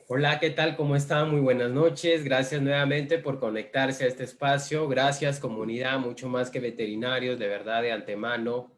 Hola, ¿qué tal? ¿Cómo están? Muy buenas noches. Gracias nuevamente por conectarse a este espacio. Gracias, comunidad, mucho más que veterinarios, de verdad, de antemano.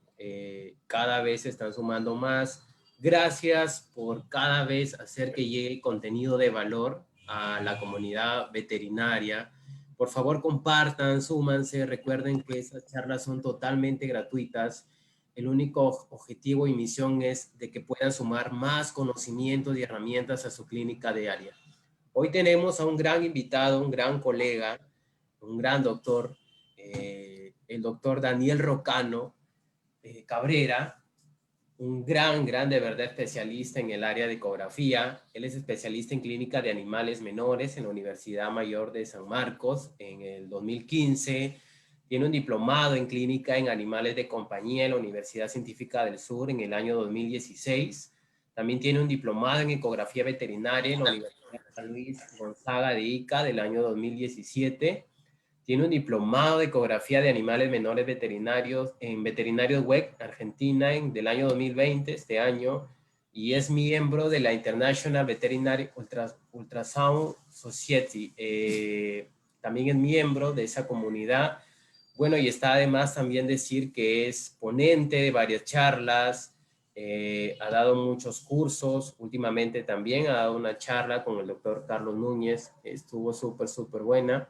Cada vez se están sumando más. Gracias por cada vez hacer que llegue contenido de valor a la comunidad veterinaria. Por favor, compartan, súmanse. Recuerden que esas charlas son totalmente gratuitas. El único objetivo y misión es de que puedan sumar más conocimientos y herramientas a su clínica diaria. Hoy tenemos a un gran invitado, un gran colega, un gran doctor, el doctor Daniel Rocano Cabrera, un gran de verdad especialista en el área de ecografía. Él es especialista en clínica de animales menores en la Universidad Mayor de San Marcos en el 2015. Tiene un diplomado en clínica en animales de compañía en la Universidad Científica del Sur en el año 2016. También tiene un diplomado en ecografía veterinaria en la Universidad San Luis Gonzaga de Ica del año 2017. Tiene un diplomado de ecografía de animales menores veterinarios en Veterinarios WEC, Argentina, del año 2020, este año, y es miembro de la International Veterinary Ultrasound Society. También es miembro de esa comunidad. Bueno, y está además también decir que es ponente de varias charlas, ha dado muchos cursos, últimamente también ha dado una charla con el doctor Carlos Núñez, estuvo súper buena.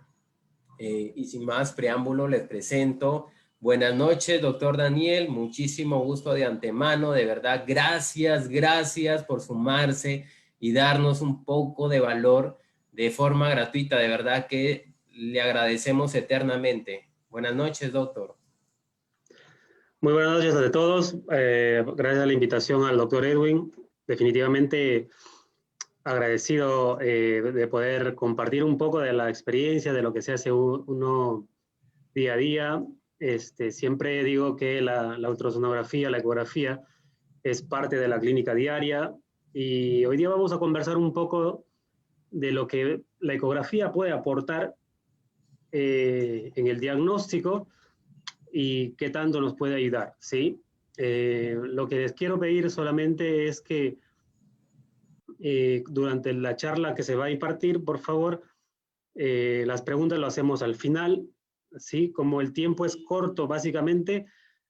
Y sin más preámbulo, les presento. Buenas noches, doctor Daniel. Muchísimo gusto de antemano. De verdad, gracias por sumarse y darnos un poco de valor de forma gratuita. De verdad que le agradecemos eternamente. Buenas noches, doctor. Muy buenas noches a todos. Gracias a la invitación al doctor Edwin. Definitivamente agradecido de poder compartir un poco de la experiencia, de lo que se hace uno día a día. Siempre digo que la ultrasonografía, la ecografía, es parte de la clínica diaria. Y hoy día vamos a conversar un poco de lo que la ecografía puede aportar en el diagnóstico y qué tanto nos puede ayudar, ¿sí? Lo que les quiero pedir solamente es que durante la charla que se va a impartir, por favor, las preguntas lo hacemos al final, ¿sí? Como el tiempo es corto, básicamente,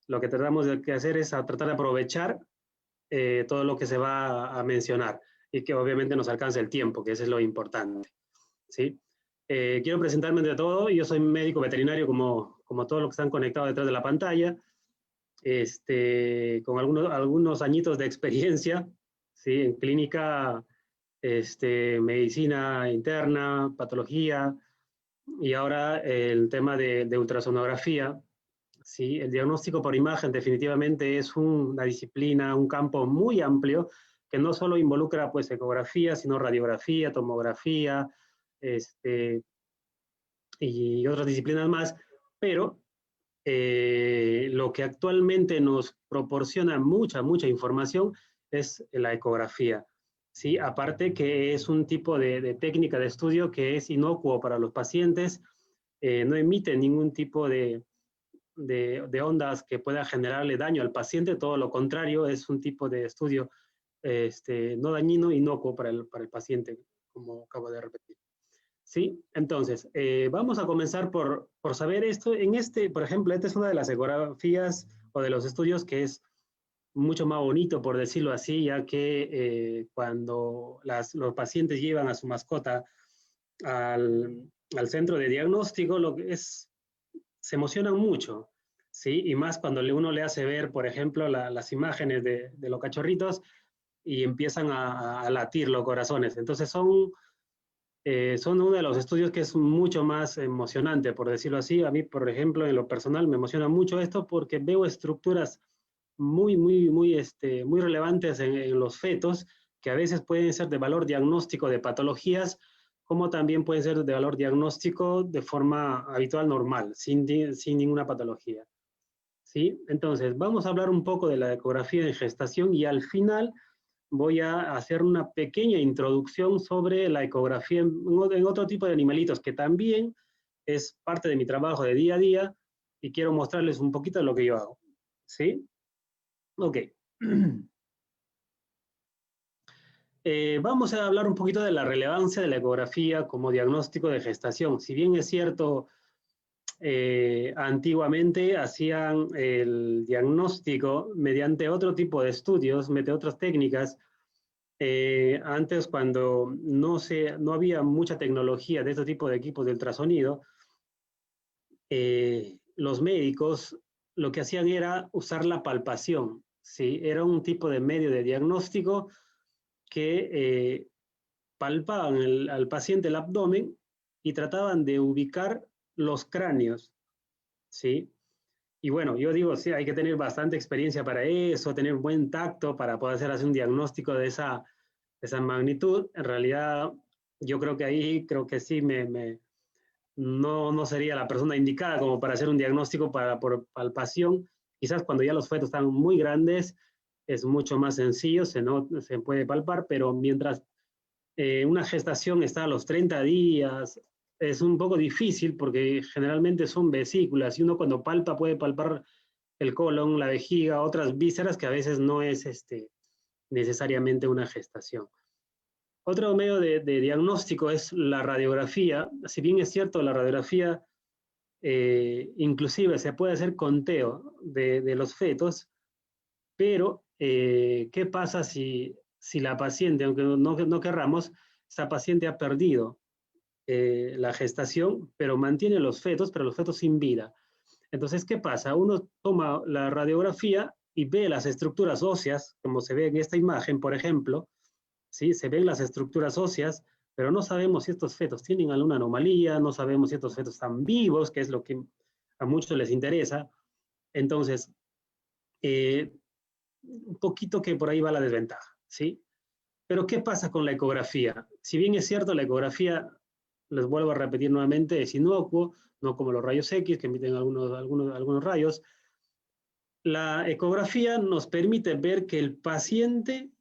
lo que tratamos de hacer es tratar de aprovechar todo lo que se va a mencionar y que obviamente nos alcance el tiempo, que eso es lo importante, ¿sí? Quiero presentarme entre todo. Yo soy médico veterinario como todos los que están conectados detrás de la pantalla, con algunos añitos de experiencia, ¿sí? En clínica, medicina interna, patología, y ahora el tema de ultrasonografía. ¿Sí? El diagnóstico por imagen definitivamente es una disciplina, un campo muy amplio que no solo involucra pues ecografía, sino radiografía, tomografía, y otras disciplinas más, pero lo que actualmente nos proporciona mucha información es la ecografía. ¿Sí? Aparte que es un tipo de técnica de estudio que es inocuo para los pacientes, no emite ningún tipo de ondas que pueda generarle daño al paciente, todo lo contrario, es un tipo de estudio no dañino, inocuo para el paciente, como acabo de repetir. Sí, entonces, vamos a comenzar por saber esto. Por ejemplo, esta es una de las ecografías o de los estudios que es mucho más bonito, por decirlo así, ya que cuando los pacientes llevan a su mascota al centro de diagnóstico, se emocionan mucho, ¿sí? Y más cuando uno le hace ver, por ejemplo, las imágenes de los cachorritos y empiezan a latir los corazones. Entonces son uno de los estudios que es mucho más emocionante, por decirlo así. A mí, por ejemplo, en lo personal me emociona mucho esto porque veo estructuras muy relevantes en los fetos, que a veces pueden ser de valor diagnóstico de patologías, como también pueden ser de valor diagnóstico de forma habitual, normal, sin ninguna patología. ¿Sí? Entonces, vamos a hablar un poco de la ecografía en gestación y al final voy a hacer una pequeña introducción sobre la ecografía en otro tipo de animalitos, que también es parte de mi trabajo de día a día y quiero mostrarles un poquito de lo que yo hago. ¿Sí? Ok. Vamos a hablar un poquito de la relevancia de la ecografía como diagnóstico de gestación. Si bien es cierto, antiguamente hacían el diagnóstico mediante otro tipo de estudios, mediante otras técnicas. Antes, cuando no había mucha tecnología de este tipo de equipos de ultrasonido, los médicos lo que hacían era usar la palpación, ¿sí? Era un tipo de medio de diagnóstico que palpaban al paciente el abdomen y trataban de ubicar los cráneos, ¿sí? Y bueno, yo digo, sí, hay que tener bastante experiencia para eso, tener buen tacto para poder hacer un diagnóstico de esa magnitud. En realidad, yo creo que ahí, creo que sí, no sería la persona indicada como para hacer un diagnóstico por palpación. Quizás cuando ya los fetos están muy grandes, es mucho más sencillo, se puede palpar, pero mientras una gestación está a los 30 días, es un poco difícil porque generalmente son vesículas y uno cuando palpa puede palpar el colon, la vejiga, otras vísceras que a veces no es necesariamente una gestación. Otro medio de diagnóstico es la radiografía. Si bien es cierto, la radiografía inclusive se puede hacer conteo de los fetos, pero ¿qué pasa si la paciente, aunque no querramos, esa paciente ha perdido la gestación, pero mantiene los fetos, pero los fetos sin vida? Entonces, ¿qué pasa? Uno toma la radiografía y ve las estructuras óseas, como se ve en esta imagen, por ejemplo, ¿sí? Se ven las estructuras óseas, pero no sabemos si estos fetos tienen alguna anomalía, no sabemos si estos fetos están vivos, que es lo que a muchos les interesa. Entonces, un poquito que por ahí va la desventaja, ¿sí? Pero ¿qué pasa con la ecografía? Si bien es cierto, la ecografía, les vuelvo a repetir nuevamente, es inocuo, no como los rayos X, que emiten algunos rayos. La ecografía nos permite ver que el paciente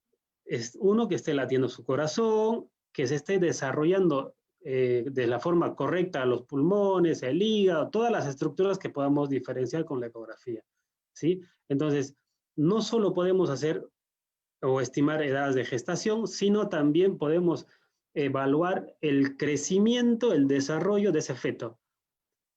es uno que esté latiendo su corazón, que se esté desarrollando de la forma correcta los pulmones, el hígado, todas las estructuras que podamos diferenciar con la ecografía, ¿sí? Entonces, no solo podemos hacer o estimar edades de gestación, sino también podemos evaluar el crecimiento, el desarrollo de ese feto,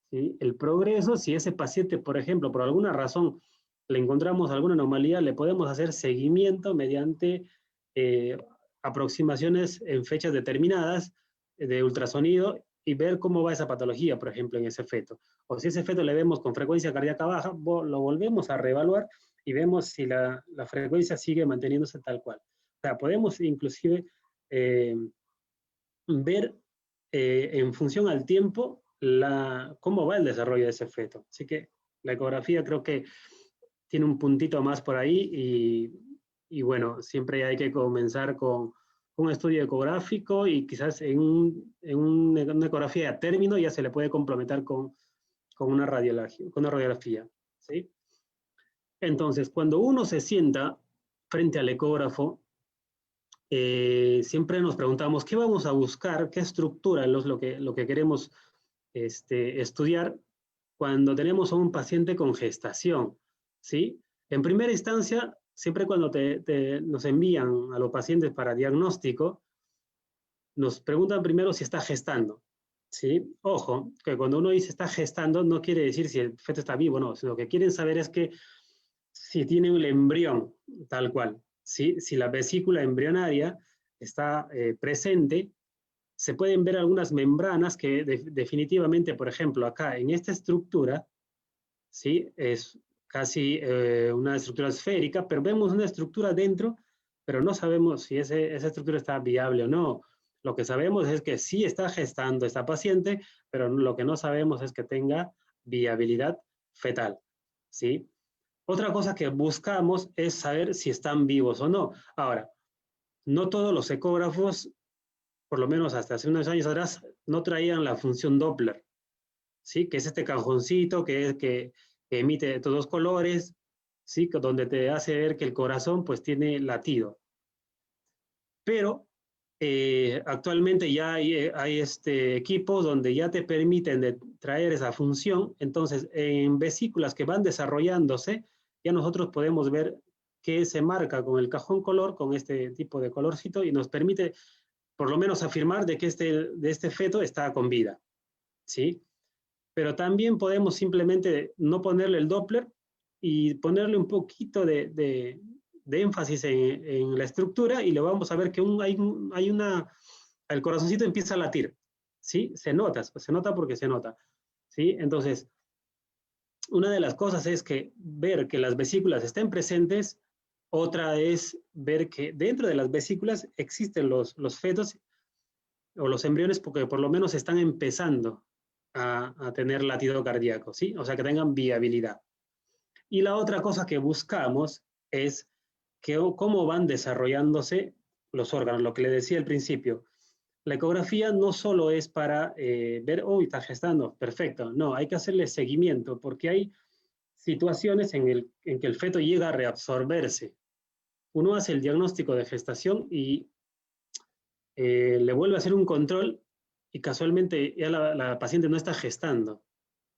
¿sí? El progreso, si ese paciente, por ejemplo, por alguna razón le encontramos alguna anomalía, le podemos hacer seguimiento mediante eh, aproximaciones en fechas determinadas de ultrasonido y ver cómo va esa patología, por ejemplo, en ese feto. O si ese feto le vemos con frecuencia cardíaca baja, lo volvemos a reevaluar y vemos si la frecuencia sigue manteniéndose tal cual. O sea, podemos inclusive ver en función al tiempo cómo va el desarrollo de ese feto. Así que la ecografía creo que tiene un puntito más por ahí y bueno, siempre hay que comenzar con un estudio ecográfico y quizás una ecografía a término ya se le puede complementar con una radiografía, ¿sí? Entonces, cuando uno se sienta frente al ecógrafo, siempre nos preguntamos qué vamos a buscar, qué estructura es lo que queremos estudiar cuando tenemos a un paciente con gestación, ¿sí? En primera instancia, siempre cuando nos envían a los pacientes para diagnóstico, nos preguntan primero si está gestando, ¿sí? Ojo, que cuando uno dice está gestando, no quiere decir si el feto está vivo o no, sino que quieren saber es que si tiene un embrión, tal cual, ¿sí? Si la vesícula embrionaria está presente, se pueden ver algunas membranas que definitivamente, por ejemplo, acá en esta estructura, ¿sí? Es casi una estructura esférica, pero vemos una estructura dentro, pero no sabemos si esa estructura está viable o no. Lo que sabemos es que sí está gestando esta paciente, pero lo que no sabemos es que tenga viabilidad fetal, ¿sí? Otra cosa que buscamos es saber si están vivos o no. Ahora, no todos los ecógrafos, por lo menos hasta hace unos años atrás, no traían la función Doppler, ¿sí? Que es este cajoncito que emite todos colores, ¿sí? Donde te hace ver que el corazón pues tiene latido. Pero actualmente ya hay equipos donde ya te permiten traer esa función. Entonces, en vesículas que van desarrollándose, ya nosotros podemos ver que se marca con el cajón color, con este tipo de colorcito, y nos permite por lo menos afirmar de que este feto está con vida, ¿sí? Pero también podemos simplemente no ponerle el Doppler y ponerle un poquito de énfasis en la estructura y le vamos a ver que el corazoncito empieza a latir, ¿sí? Se nota porque se nota, ¿sí? Entonces, una de las cosas es que ver que las vesículas estén presentes, otra es ver que dentro de las vesículas existen los fetos o los embriones porque por lo menos están empezando a tener latido cardíaco, ¿sí? O sea, que tengan viabilidad. Y la otra cosa que buscamos es cómo van desarrollándose los órganos, lo que le decía al principio. La ecografía no solo es para ver, oh, está gestando, perfecto. No, hay que hacerle seguimiento porque hay situaciones en que el feto llega a reabsorberse. Uno hace el diagnóstico de gestación y le vuelve a hacer un control y casualmente ya la paciente no está gestando.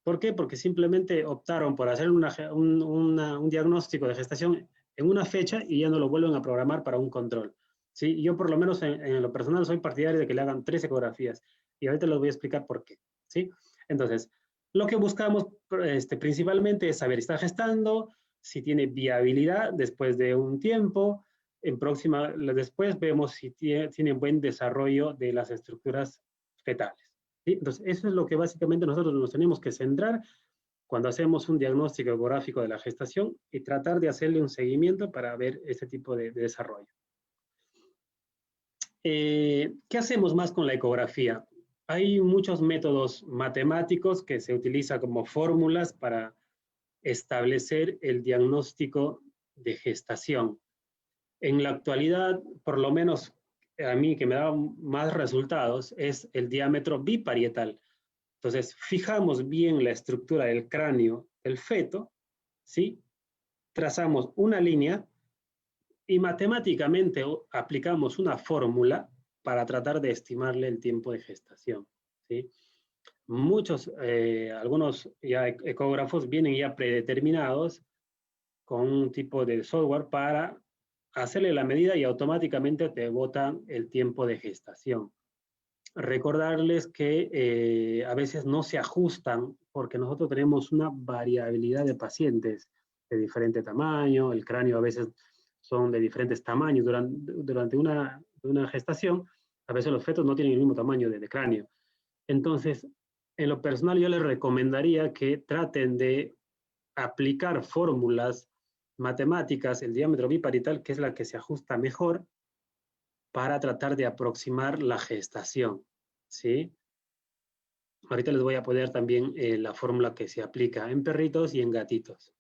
¿Por qué? Porque simplemente optaron por hacer un diagnóstico de gestación en una fecha y ya no lo vuelven a programar para un control. ¿Sí? Yo por lo menos en lo personal soy partidario de que le hagan 3 ecografías y ahorita les voy a explicar por qué. ¿Sí? Entonces, lo que buscamos principalmente es saber si está gestando, si tiene viabilidad después de un tiempo, después vemos si tiene buen desarrollo de las estructuras fetales. ¿Sí? Entonces, eso es lo que básicamente nosotros nos tenemos que centrar cuando hacemos un diagnóstico ecográfico de la gestación y tratar de hacerle un seguimiento para ver ese tipo de desarrollo. ¿Qué hacemos más con la ecografía? Hay muchos métodos matemáticos que se utilizan como fórmulas para establecer el diagnóstico de gestación. En la actualidad, por lo menos a mí que me da más resultados, es el diámetro biparietal. Entonces, fijamos bien la estructura del cráneo del feto, ¿sí? Trazamos una línea y matemáticamente aplicamos una fórmula para tratar de estimarle el tiempo de gestación, ¿sí? Algunos ya ecógrafos vienen ya predeterminados con un tipo de software para hacerle la medida y automáticamente te botan el tiempo de gestación. Recordarles que a veces no se ajustan porque nosotros tenemos una variabilidad de pacientes de diferente tamaño, el cráneo a veces son de diferentes tamaños durante una gestación, a veces los fetos no tienen el mismo tamaño de cráneo. Entonces, en lo personal yo les recomendaría que traten de aplicar fórmulas matemáticas, el diámetro biparietal, que es la que se ajusta mejor para tratar de aproximar la gestación, ¿sí? Ahorita les voy a poner también la fórmula que se aplica en perritos y en gatitos.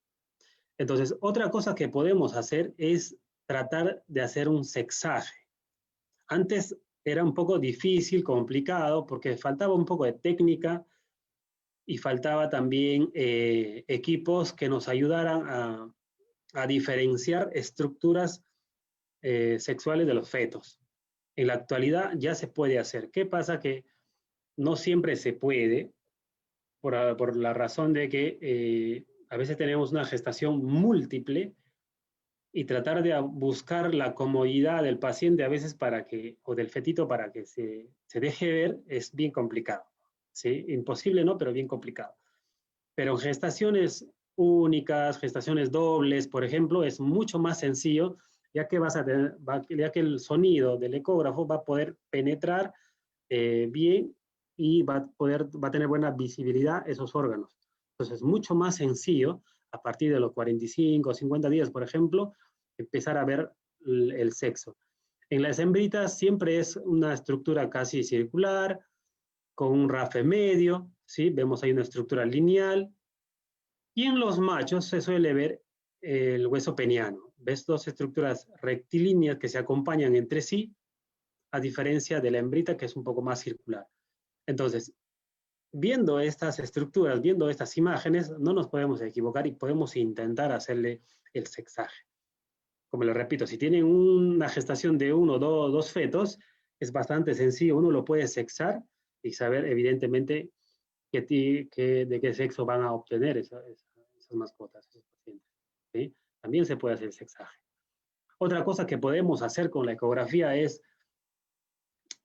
Entonces, otra cosa que podemos hacer es tratar de hacer un sexaje. Antes era un poco difícil, complicado, porque faltaba un poco de técnica y faltaba también equipos que nos ayudaran a diferenciar estructuras sexuales de los fetos. En la actualidad ya se puede hacer. ¿Qué pasa? Que no siempre se puede por la razón de que a veces tenemos una gestación múltiple y tratar de buscar la comodidad del paciente a veces o del fetito para que se deje ver es bien complicado. ¿Sí? Imposible, ¿no? Pero bien complicado. Pero en gestaciones únicas, gestaciones dobles, por ejemplo, es mucho más sencillo, ya que ya que el sonido del ecógrafo va a poder penetrar bien y va a tener buena visibilidad esos órganos. Entonces, es mucho más sencillo, a partir de los 45 o 50 días, por ejemplo, empezar a ver el sexo. En las hembritas siempre es una estructura casi circular, con un rafe medio, ¿sí? Vemos ahí una estructura lineal, y en los machos se suele ver el hueso peniano. ¿Ves? Dos estructuras rectilíneas que se acompañan entre sí, a diferencia de la hembrita que es un poco más circular. Entonces, viendo estas estructuras, viendo estas imágenes, no nos podemos equivocar y podemos intentar hacerle el sexaje. Como les repito, si tienen una gestación de uno o dos fetos, es bastante sencillo, uno lo puede sexar y saber evidentemente de qué sexo van a obtener esas mascotas, esos pacientes. ¿Sí? También se puede hacer el sexaje. Otra cosa que podemos hacer con la ecografía es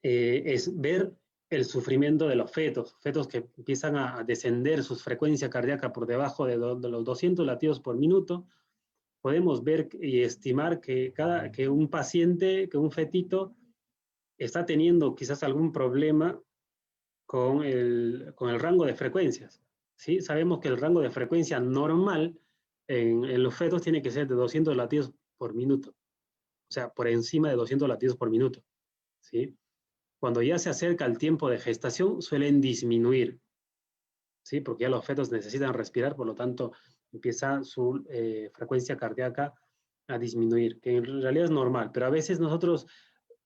ver el sufrimiento de los fetos que empiezan a descender sus frecuencias cardíacas por debajo de los 200 latidos por minuto. Podemos ver y estimar que un paciente, que un fetito, está teniendo quizás algún problema con el rango de frecuencias. ¿Sí? Sabemos que el rango de frecuencia normal en los fetos tiene que ser de 200 latidos por minuto. O sea, por encima de 200 latidos por minuto. ¿Sí? Cuando ya se acerca el tiempo de gestación, suelen disminuir. ¿Sí? Porque ya los fetos necesitan respirar, por lo tanto, empieza su frecuencia cardíaca a disminuir, que en realidad es normal, pero a veces nosotros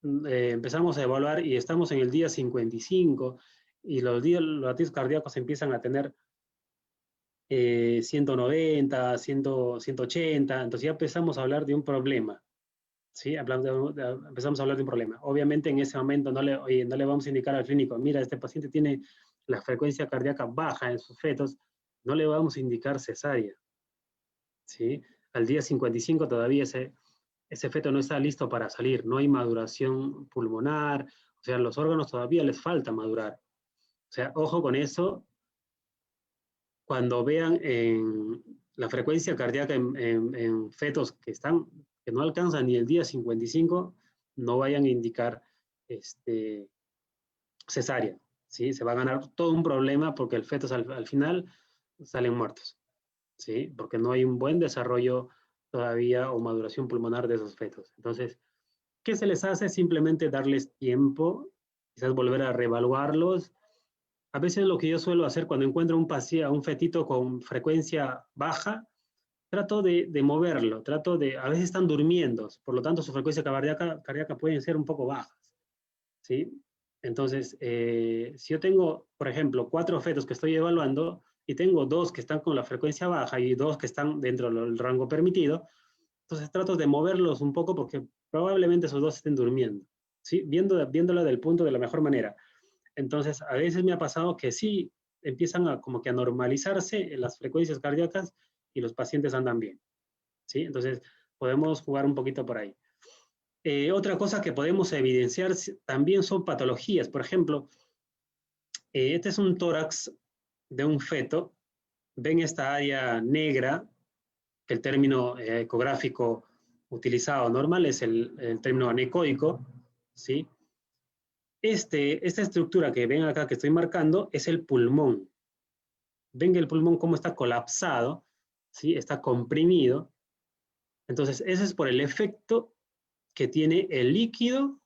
empezamos a evaluar y estamos en el día 55 y los latidos cardíacos empiezan a tener 190, 180, entonces ya empezamos a hablar de un problema. ¿Sí? Empezamos a hablar de un problema. Obviamente en ese momento no le vamos a indicar al clínico, mira, este paciente tiene la frecuencia cardíaca baja en sus fetos, no le vamos a indicar cesárea. ¿Sí? Al día 55 todavía ese feto no está listo para salir, no hay maduración pulmonar, o sea, los órganos todavía les falta madurar. O sea, ojo con eso, cuando vean la frecuencia cardíaca en fetos que no alcanzan ni el día 55, no vayan a indicar cesárea, ¿sí? Se va a ganar todo un problema porque el fetos al final salen muertos, ¿sí? Porque no hay un buen desarrollo todavía o maduración pulmonar de esos fetos. Entonces, ¿qué se les hace? Simplemente darles tiempo, quizás volver a reevaluarlos. A veces lo que yo suelo hacer cuando encuentro un fetito con frecuencia baja, trato de moverlo, a veces están durmiendo, por lo tanto su frecuencia cardíaca pueden ser un poco bajas, ¿sí? Entonces, si yo tengo, por ejemplo, 4 fetos que estoy evaluando y tengo 2 que están con la frecuencia baja y 2 que están dentro del rango permitido, entonces trato de moverlos un poco porque probablemente esos 2 estén durmiendo, ¿sí? Viéndolo del punto de la mejor manera. Entonces, a veces me ha pasado que sí empiezan como que a normalizarse las frecuencias cardíacas y los pacientes andan bien, ¿sí? Entonces, podemos jugar un poquito por ahí. Otra cosa que podemos evidenciar también son patologías. Por ejemplo, este es un tórax de un feto. Ven esta área negra, que el término ecográfico utilizado normal es el término anecoico, ¿sí? Esta estructura que ven acá que estoy marcando es el pulmón. Ven el pulmón cómo está colapsado, ¿sí? Está comprimido. Entonces, ese es por el efecto que tiene el líquido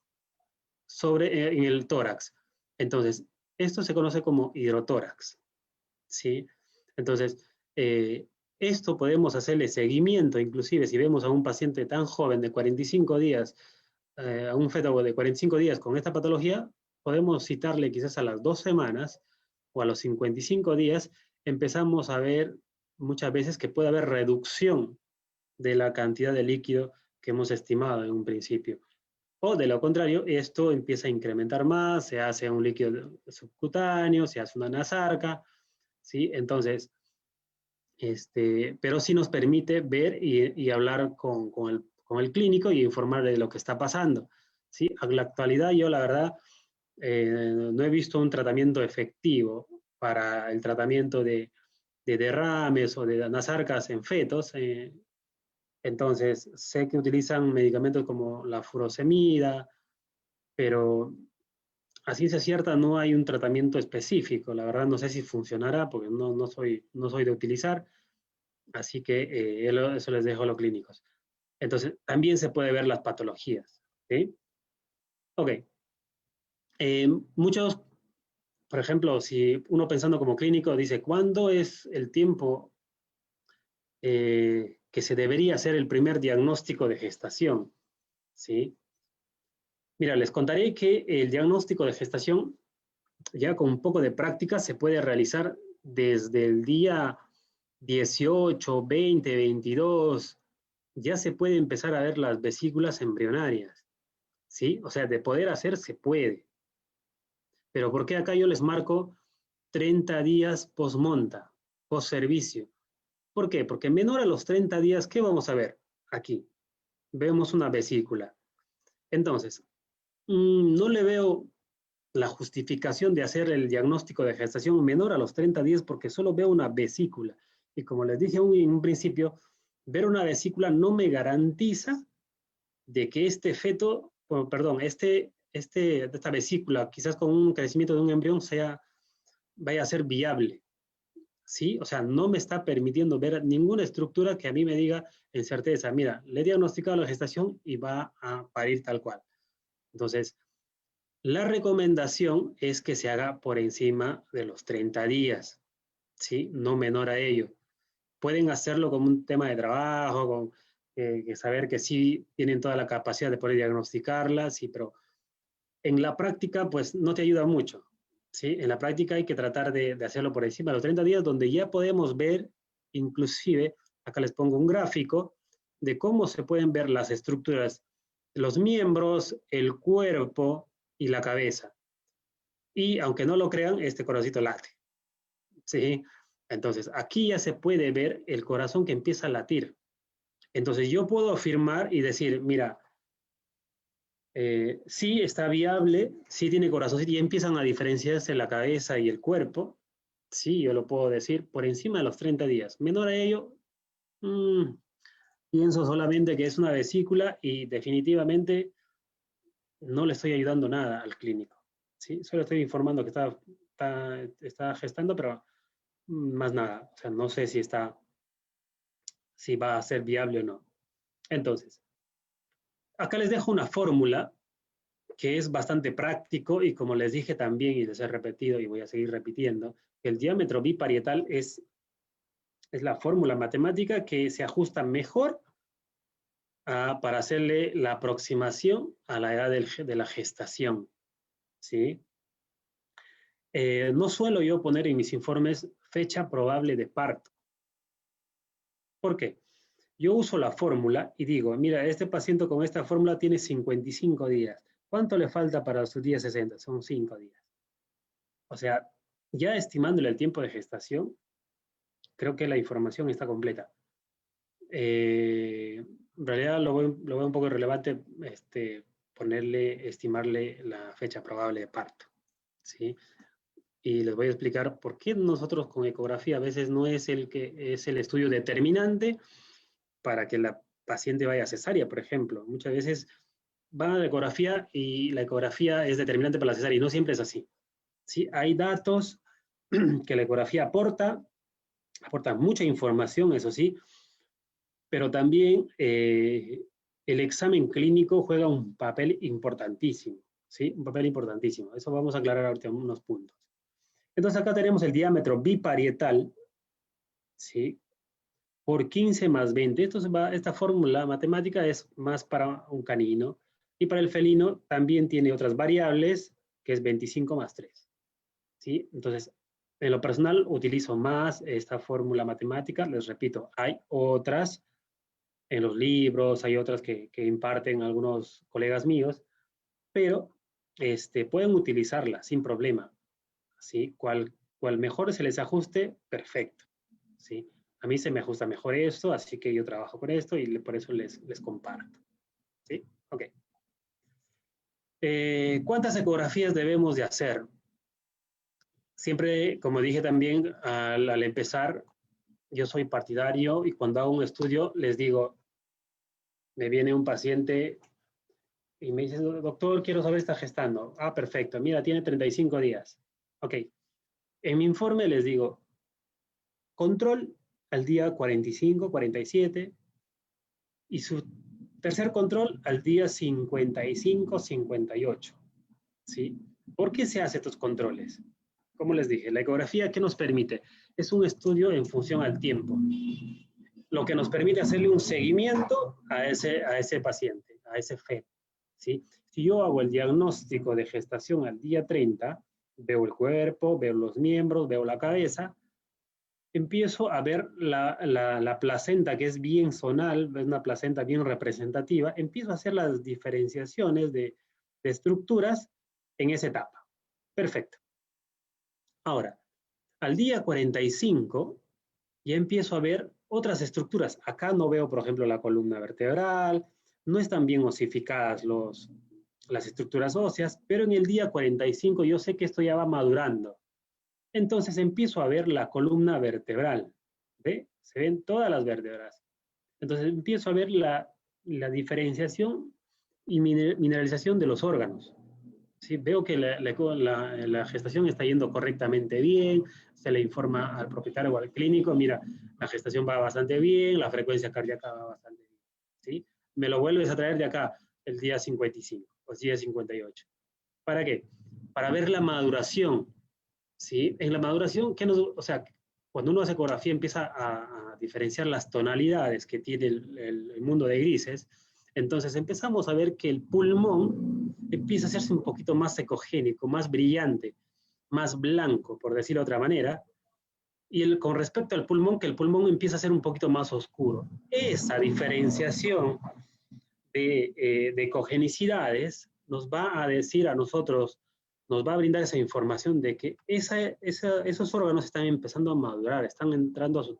en el tórax. Entonces, esto se conoce como hidrotórax, ¿sí? Entonces, esto podemos hacerle seguimiento, inclusive si vemos a un paciente tan joven de 45 días, a un feto de 45 días con esta patología, podemos citarle quizás a las 2 semanas o a los 55 días, empezamos a ver muchas veces que puede haber reducción de la cantidad de líquido que hemos estimado en un principio. O de lo contrario, esto empieza a incrementar más, se hace un líquido subcutáneo, se hace una nasarca, ¿sí? Entonces, pero sí nos permite ver y hablar con el clínico y informarle de lo que está pasando, ¿sí? A la actualidad yo la verdad no he visto un tratamiento efectivo para el tratamiento de derrames o de nasarcas en fetos. Entonces, sé que utilizan medicamentos como la furosemida, pero a ciencia cierta no hay un tratamiento específico. La verdad no sé si funcionará porque no soy de utilizar, así que eso les dejo a los clínicos. Entonces, también se puede ver las patologías, ¿sí? Ok. Muchos, por ejemplo, si uno pensando como clínico dice, ¿cuándo es el tiempo que se debería hacer el primer diagnóstico de gestación? ¿Sí? Mira, les contaré que el diagnóstico de gestación, ya con un poco de práctica, se puede realizar desde el día 18, 20, 22, ya se puede empezar a ver las vesículas embrionarias, ¿sí? O sea, de poder hacer, se puede. Pero ¿por qué acá yo les marco 30 días post-monta, post-servicio? ¿Por qué? Porque menor a los 30 días, ¿qué vamos a ver aquí? vemos una vesícula. Entonces, no le veo la justificación de hacer el diagnóstico de gestación menor a los 30 días porque solo veo una vesícula. Y como les dije en un principio, ver una vesícula no me garantiza de que este feto, perdón, esta vesícula, quizás con un crecimiento de un embrión, vaya a ser viable. ¿Sí? O sea, no me está permitiendo ver ninguna estructura que a mí me diga en certeza, mira, le he diagnosticado la gestación y va a parir tal cual. Entonces, la recomendación es que se haga por encima de los 30 días, ¿sí? No menor a ello. Pueden hacerlo como un tema de trabajo, con saber que sí tienen toda la capacidad de poder diagnosticarla, sí, pero en la práctica, pues no te ayuda mucho, ¿sí? En la práctica hay que tratar de hacerlo por encima de los 30 días, donde ya podemos ver, inclusive, acá les pongo un gráfico, de cómo se pueden ver las estructuras, los miembros, el cuerpo y la cabeza. Y aunque no lo crean, este corazoncito late, ¿sí? Entonces, aquí ya se puede ver el corazón que empieza a latir. Entonces, yo puedo afirmar y decir, mira, sí está viable, sí tiene corazoncito y empiezan a diferenciarse la cabeza y el cuerpo, sí, yo lo puedo decir, por encima de los 30 días. Menor a ello, pienso solamente que es una vesícula y definitivamente no le estoy ayudando nada al clínico, ¿sí? Solo estoy informando que está gestando, pero más nada, o sea, no sé si va a ser viable o no. Entonces, acá les dejo una fórmula que es bastante práctico y como les dije también y les he repetido y voy a seguir repitiendo, el diámetro biparietal es la fórmula matemática que se ajusta mejor para hacerle la aproximación a la edad de la gestación, ¿sí? No suelo yo poner en mis informes fecha probable de parto. ¿Por qué? Yo uso la fórmula y digo, mira, este paciente con esta fórmula tiene 55 días. ¿Cuánto le falta para su día 60? Son 5 días. O sea, ya estimándole el tiempo de gestación, creo que la información está completa. En realidad lo veo un poco irrelevante estimarle la fecha probable de parto, ¿sí? Y les voy a explicar por qué nosotros con ecografía a veces no es el estudio determinante para que la paciente vaya a cesárea, por ejemplo. Muchas veces van a la ecografía y la ecografía es determinante para la cesárea y no siempre es así, ¿sí? Hay datos que la ecografía aporta mucha información, eso sí, pero también el examen clínico juega un papel importantísimo, ¿sí? Un papel importantísimo. Eso vamos a aclarar ahorita unos puntos. Entonces acá tenemos el diámetro biparietal, ¿sí? Por 15 más 20. Esta fórmula matemática es más para un canino y para el felino también tiene otras variables, que es 25 más 3, ¿sí? Entonces, en lo personal utilizo más esta fórmula matemática. Les repito, hay otras en los libros, hay otras que imparten algunos colegas míos, pero pueden utilizarla sin problema, ¿sí? Cual mejor se les ajuste, perfecto, ¿sí? A mí se me ajusta mejor esto, así que yo trabajo con esto y por eso les comparto, ¿sí? Ok. ¿Cuántas ecografías debemos de hacer? Siempre, como dije también al empezar, yo soy partidario y cuando hago un estudio les digo, me viene un paciente y me dice, doctor, quiero saber si está gestando. Ah, perfecto, mira, tiene 35 días. Ok, en mi informe les digo, control al día 45, 47 y su tercer control al día 55, 58. ¿Sí? ¿Por qué se hacen estos controles? Como les dije, la ecografía, ¿qué nos permite? Es un estudio en función al tiempo, lo que nos permite hacerle un seguimiento a ese paciente, a ese feto, ¿sí? Si yo hago el diagnóstico de gestación al día 30, veo el cuerpo, veo los miembros, veo la cabeza, empiezo a ver la placenta, que es bien zonal, es una placenta bien representativa, empiezo a hacer las diferenciaciones de estructuras en esa etapa. Perfecto. Ahora, al día 45, ya empiezo a ver otras estructuras. Acá no veo, por ejemplo, la columna vertebral, no están bien osificadas las estructuras óseas, pero en el día 45 yo sé que esto ya va madurando. Entonces empiezo a ver la columna vertebral, ¿ve? Se ven todas las vértebras. Entonces empiezo a ver la diferenciación y mineralización de los órganos. ¿Sí? Veo que la gestación está yendo correctamente bien, se le informa al propietario o al clínico, mira, la gestación va bastante bien, la frecuencia cardíaca va bastante bien. ¿Sí? Me lo vuelves a traer de acá el día 55 o el día 58. ¿Para qué? Para ver la maduración. ¿Sí? En la maduración, o sea, cuando uno hace ecografía empieza a diferenciar las tonalidades que tiene el mundo de grises, entonces empezamos a ver que el pulmón empieza a hacerse un poquito más ecogénico, más brillante, más blanco, por decirlo de otra manera, y con respecto al pulmón, que el pulmón empieza a ser un poquito más oscuro. Esa diferenciación de ecogenicidades nos va a decir a nosotros, nos va a brindar esa información de que esos órganos están empezando a madurar, están entrando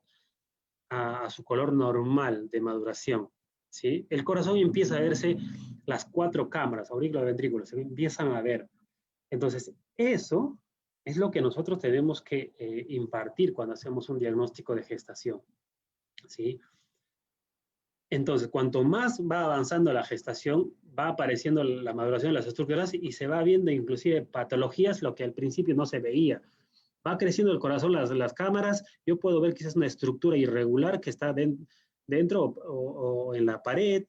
a su color normal de maduración. ¿Sí? El corazón empieza a verse las 4 cámaras, aurículas, ventrículos, se empiezan a ver. Entonces, eso es lo que nosotros tenemos que impartir cuando hacemos un diagnóstico de gestación. ¿Sí? Entonces, cuanto más va avanzando la gestación, va apareciendo la maduración de las estructuras y se va viendo inclusive patologías, lo que al principio no se veía. Va creciendo el corazón, las cámaras, yo puedo ver quizás una estructura irregular que está dentro o en la pared,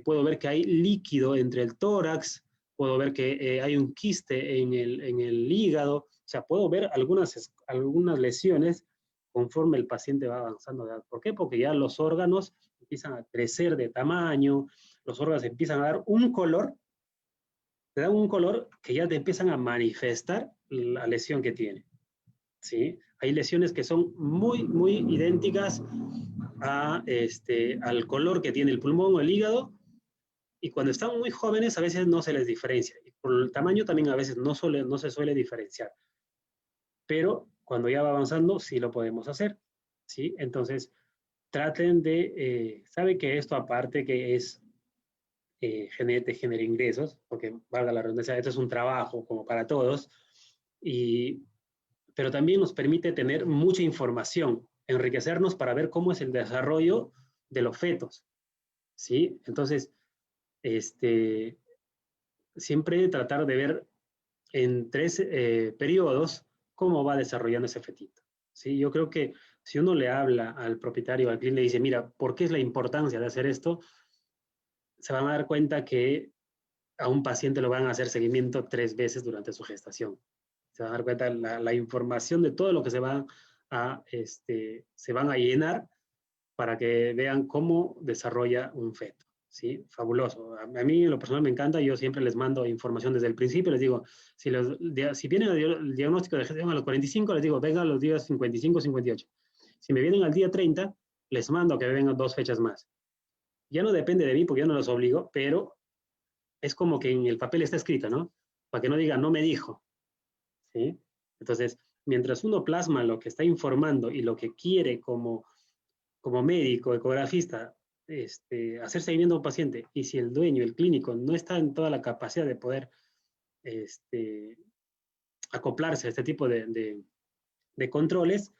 puedo ver que hay líquido entre el tórax, puedo ver que hay un quiste en el hígado, o sea, puedo ver algunas lesiones conforme el paciente va avanzando de edad. ¿Por qué? Porque ya los órganos empiezan a crecer de tamaño, los órganos empiezan a dar un color, te dan un color que ya te empiezan a manifestar la lesión que tiene. ¿Sí? Hay lesiones que son muy, muy idénticas al color que tiene el pulmón o el hígado, y cuando están muy jóvenes a veces no se les diferencia, y por el tamaño también a veces no se suele diferenciar, pero cuando ya va avanzando sí lo podemos hacer, ¿sí? Entonces, traten sabe que esto aparte que es genera ingresos, porque valga la redundancia, esto es un trabajo como para todos, pero también nos permite tener mucha información, enriquecernos para ver cómo es el desarrollo de los fetos, ¿sí? Entonces, siempre tratar de ver en 3 periodos cómo va desarrollando ese fetito, ¿sí? Yo creo que si uno le habla al propietario, al cliente, le dice, mira, ¿por qué es la importancia de hacer esto? Se van a dar cuenta que a un paciente lo van a hacer seguimiento 3 veces durante su gestación. Se van a dar cuenta la información de todo lo que se van a llenar para que vean cómo desarrolla un feto. ¿Sí? Fabuloso. A mí en lo personal me encanta, yo siempre les mando información desde el principio, les digo, si vienen el diagnóstico de gestación a los 45, les digo, vengan los días 55, 58. Si me vienen al día 30, les mando que vengan 2 fechas más. Ya no depende de mí porque yo no los obligo, pero es como que en el papel está escrito, ¿no? Para que no digan, no me dijo. ¿Sí? Entonces, mientras uno plasma lo que está informando y lo que quiere como médico, ecografista, hacer seguimiento a un paciente, y si el dueño, el clínico, no está en toda la capacidad de poder acoplarse a este tipo de controles,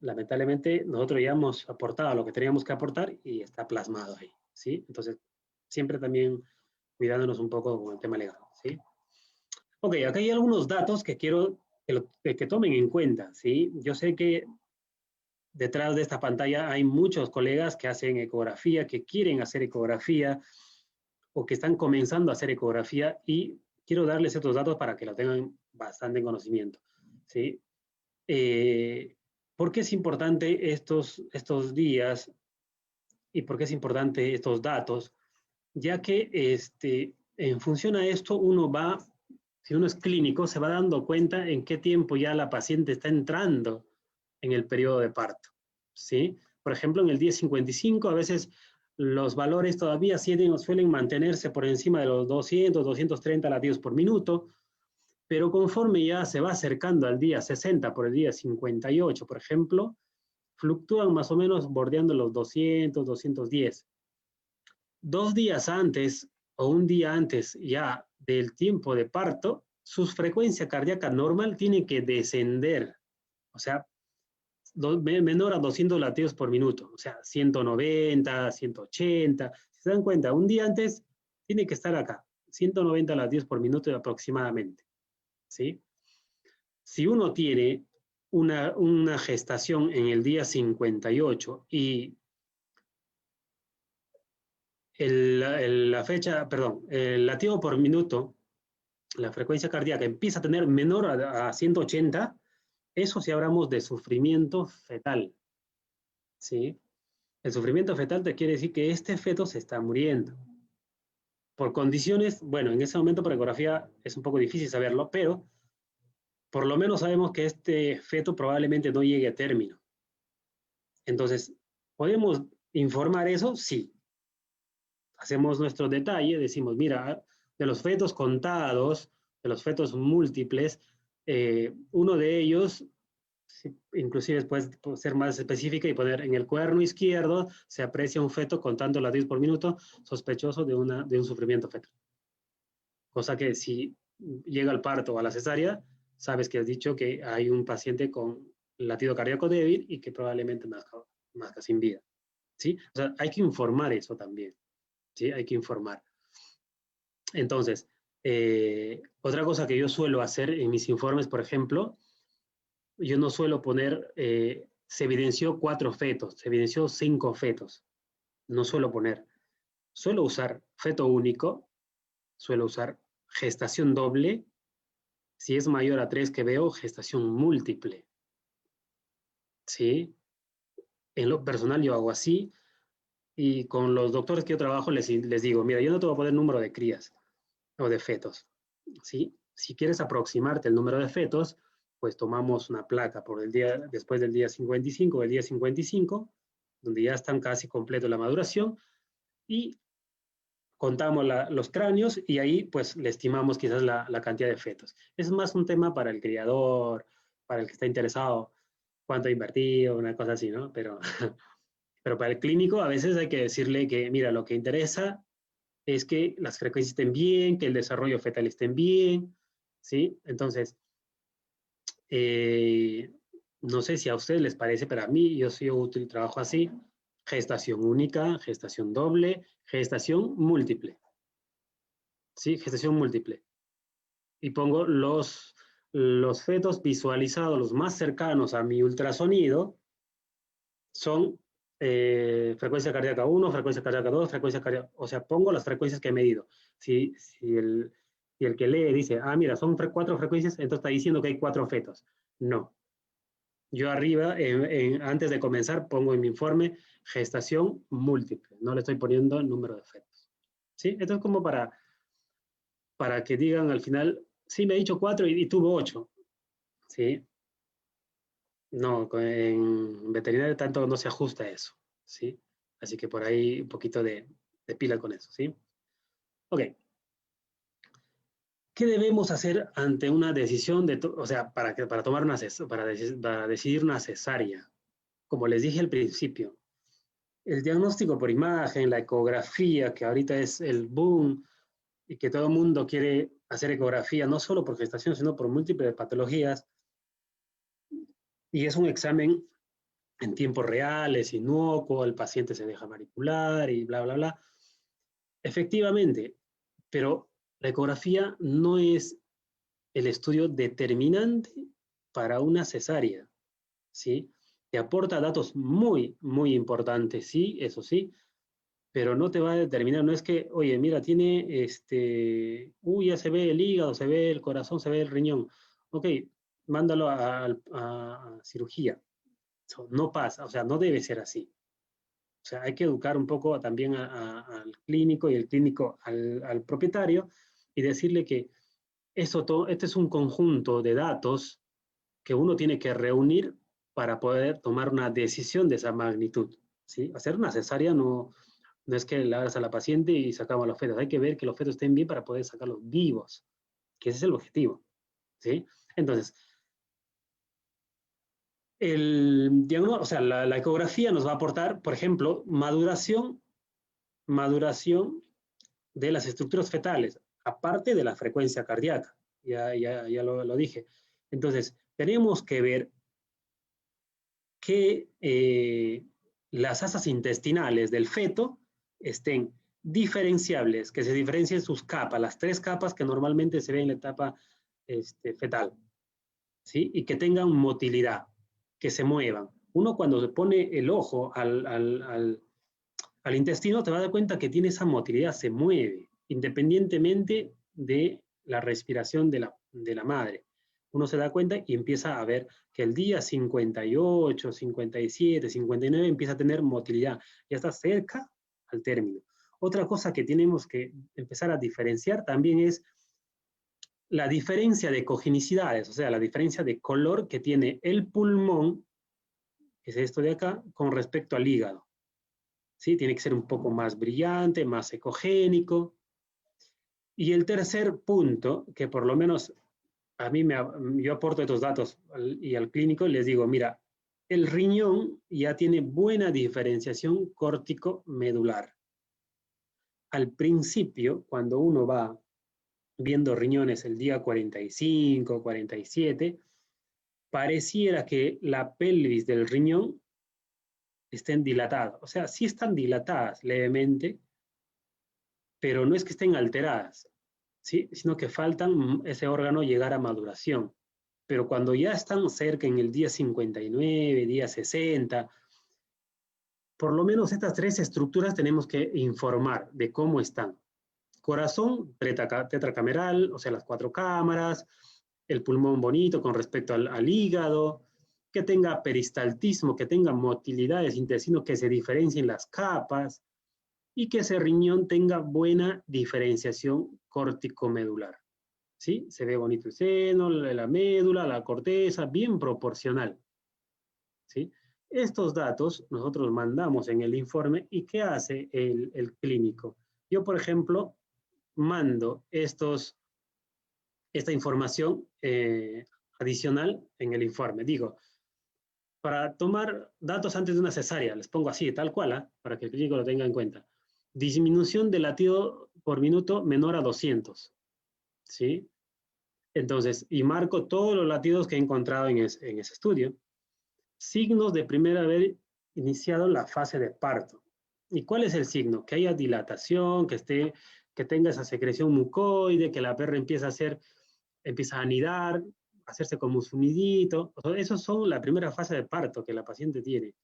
lamentablemente nosotros ya hemos aportado lo que teníamos que aportar y está plasmado ahí, ¿sí? Entonces, siempre también cuidándonos un poco con el tema legal, ¿sí? Ok, acá hay algunos datos que quiero que tomen en cuenta, ¿sí? Yo sé que detrás de esta pantalla hay muchos colegas que hacen ecografía, que quieren hacer ecografía o que están comenzando a hacer ecografía, y quiero darles estos datos para que lo tengan bastante en conocimiento, ¿sí? ¿Por qué es importante estos días y por qué es importante estos datos? Ya que en función a esto si uno es clínico, se va dando cuenta en qué tiempo ya la paciente está entrando en el periodo de parto, ¿sí? Por ejemplo, en el día 55 a veces los valores todavía suelen mantenerse por encima de los 200, 230 latidos por minuto, pero conforme ya se va acercando al día 60, por el día 58, por ejemplo, fluctúan más o menos bordeando los 200, 210. 2 días antes o un día antes ya del tiempo de parto, su frecuencia cardíaca normal tiene que descender, o sea, menor a 200 latidos por minuto, o sea, 190, 180. Si se dan cuenta, un día antes tiene que estar acá, 190 latidos por minuto aproximadamente, ¿sí? Si uno tiene una gestación en el día 58 y la fecha, perdón, el latido por minuto, la frecuencia cardíaca empieza a tener menor a 180, eso si hablamos de sufrimiento fetal, ¿sí? El sufrimiento fetal te quiere decir que este feto se está muriendo. Por condiciones, bueno, en ese momento por ecografía es un poco difícil saberlo, pero por lo menos sabemos que este feto probablemente no llegue a término. Entonces, ¿podemos informar eso? Sí. Hacemos nuestro detalle, decimos, mira, de los fetos contados, de los fetos múltiples, uno de ellos, inclusive puede ser más específica y poner en el cuerno izquierdo, se aprecia un feto contando latidos por minuto sospechoso de un sufrimiento fetal. Cosa que si llega al parto o a la cesárea, sabes que has dicho que hay un paciente con latido cardíaco débil y que probablemente nazca sin vida. ¿Sí? O sea, hay que informar eso también. ¿Sí? Hay que informar. Entonces, otra cosa que yo suelo hacer en mis informes, por ejemplo, yo no suelo poner, se evidenció 4 fetos, se evidenció 5 fetos. No suelo poner. Suelo usar feto único, suelo usar gestación doble, si es mayor a 3 que veo, gestación múltiple. ¿Sí? En lo personal yo hago así y con los doctores que yo trabajo les digo, mira, yo no te voy a poner número de crías o de fetos. ¿Sí? Si quieres aproximarte el número de fetos, pues tomamos una placa por el día, después del día 55 o el día 55, donde ya están casi completo la maduración, y contamos los cráneos y ahí pues le estimamos quizás la cantidad de fetos. Es más un tema para el criador, para el que está interesado, cuánto ha invertido, una cosa así, ¿no? Pero para el clínico a veces hay que decirle que, mira, lo que interesa es que las frecuencias estén bien, que el desarrollo fetal esté bien, ¿sí? Entonces, eh, no sé si a ustedes les parece, pero a mí yo soy útil, trabajo así, gestación única, gestación doble, gestación múltiple, ¿sí? Gestación múltiple. Y pongo los fetos visualizados, los más cercanos a mi ultrasonido, son frecuencia cardíaca 1, frecuencia cardíaca 2, frecuencia cardíaca, o sea, pongo las frecuencias que he medido. Si el que lee dice, ah, mira, son 4 frecuencias, entonces está diciendo que hay 4 fetos. No. Yo arriba, antes de comenzar, pongo en mi informe gestación múltiple. No le estoy poniendo el número de fetos. ¿Sí? Esto es como para que digan al final, sí, me ha dicho 4 y tuvo 8. ¿Sí? No, en veterinaria tanto no se ajusta eso, ¿sí? Así que por ahí un poquito de pila con eso, ¿sí? Ok. ¿Qué debemos hacer ante una decisión o sea, para tomar para decidir una cesárea? Como les dije al principio, el diagnóstico por imagen, la ecografía, que ahorita es el boom y que todo el mundo quiere hacer ecografía, no solo por gestación, sino por múltiples patologías, y es un examen en tiempo real, es inocuo, el paciente se deja manipular y bla, bla, bla. Efectivamente, pero la ecografía no es el estudio determinante para una cesárea, ¿sí? Te aporta datos muy, muy importantes, sí, eso sí, pero no te va a determinar, no es que, oye, mira, tiene ya se ve el hígado, se ve el corazón, se ve el riñón. Ok, mándalo a cirugía. No pasa, o sea, no debe ser así. O sea, hay que educar un poco también al clínico y el clínico al propietario y decirle que este es un conjunto de datos que uno tiene que reunir para poder tomar una decisión de esa magnitud. ¿Sí? Hacer una cesárea no es que le hagas a la paciente y sacamos los fetos. Hay que ver que los fetos estén bien para poder sacarlos vivos, que ese es el objetivo. ¿Sí? Entonces, el diagnóstico, o sea, la ecografía nos va a aportar, por ejemplo, maduración maduración de las estructuras fetales, aparte de la frecuencia cardíaca. Ya lo dije. Entonces, tenemos que ver que las asas intestinales del feto estén diferenciables, que se diferencien sus capas, las 3 capas que normalmente se ven en la etapa fetal, ¿sí? Y que tengan motilidad, que se muevan. Uno cuando se pone el ojo al intestino te va a dar cuenta que tiene esa motilidad, se mueve, independientemente de la respiración de la madre. Uno se da cuenta y empieza a ver que el día 58, 57, 59 empieza a tener motilidad, ya está cerca al término. Otra cosa que tenemos que empezar a diferenciar también es la diferencia de cogenicidades, o sea, la diferencia de color que tiene el pulmón, que es esto de acá, con respecto al hígado. ¿Sí? Tiene que ser un poco más brillante, más ecogénico. Y el tercer punto, que por lo menos a mí yo aporto estos datos y al clínico les digo, mira, el riñón ya tiene buena diferenciación córtico-medular. Al principio, cuando uno va viendo riñones el día 45, 47, pareciera que la pelvis del riñón estén dilatadas. O sea, sí están dilatadas levemente, pero no es que estén alteradas, ¿sí? Sino que faltan ese órgano llegar a maduración. Pero cuando ya están cerca en el día 59, día 60, por lo menos estas 3 estructuras tenemos que informar de cómo están. Corazón tetracameral, o sea, las 4 cámaras, el pulmón bonito con respecto al hígado, que tenga peristaltismo, que tenga motilidades intestino, que se diferencien las capas, y que ese riñón tenga buena diferenciación córtico-medular. ¿Sí? Se ve bonito el seno, la médula, la corteza, bien proporcional. ¿Sí? Estos datos nosotros mandamos en el informe y ¿qué hace el clínico? Yo, por ejemplo, mando esta información adicional en el informe. Digo, para tomar datos antes de una cesárea, les pongo así, tal cual, ¿eh? Para que el clínico lo tenga en cuenta. Disminución de latido por minuto menor a 200, ¿sí? Entonces, y marco todos los latidos que he encontrado en ese estudio. Signos de primer haber iniciado la fase de parto. ¿Y cuál es el signo? Que haya dilatación, que tenga esa secreción mucoide, que la perra empieza a anidar, a hacerse como un nidito. O sea, esos son la primera fase de parto que la paciente tiene.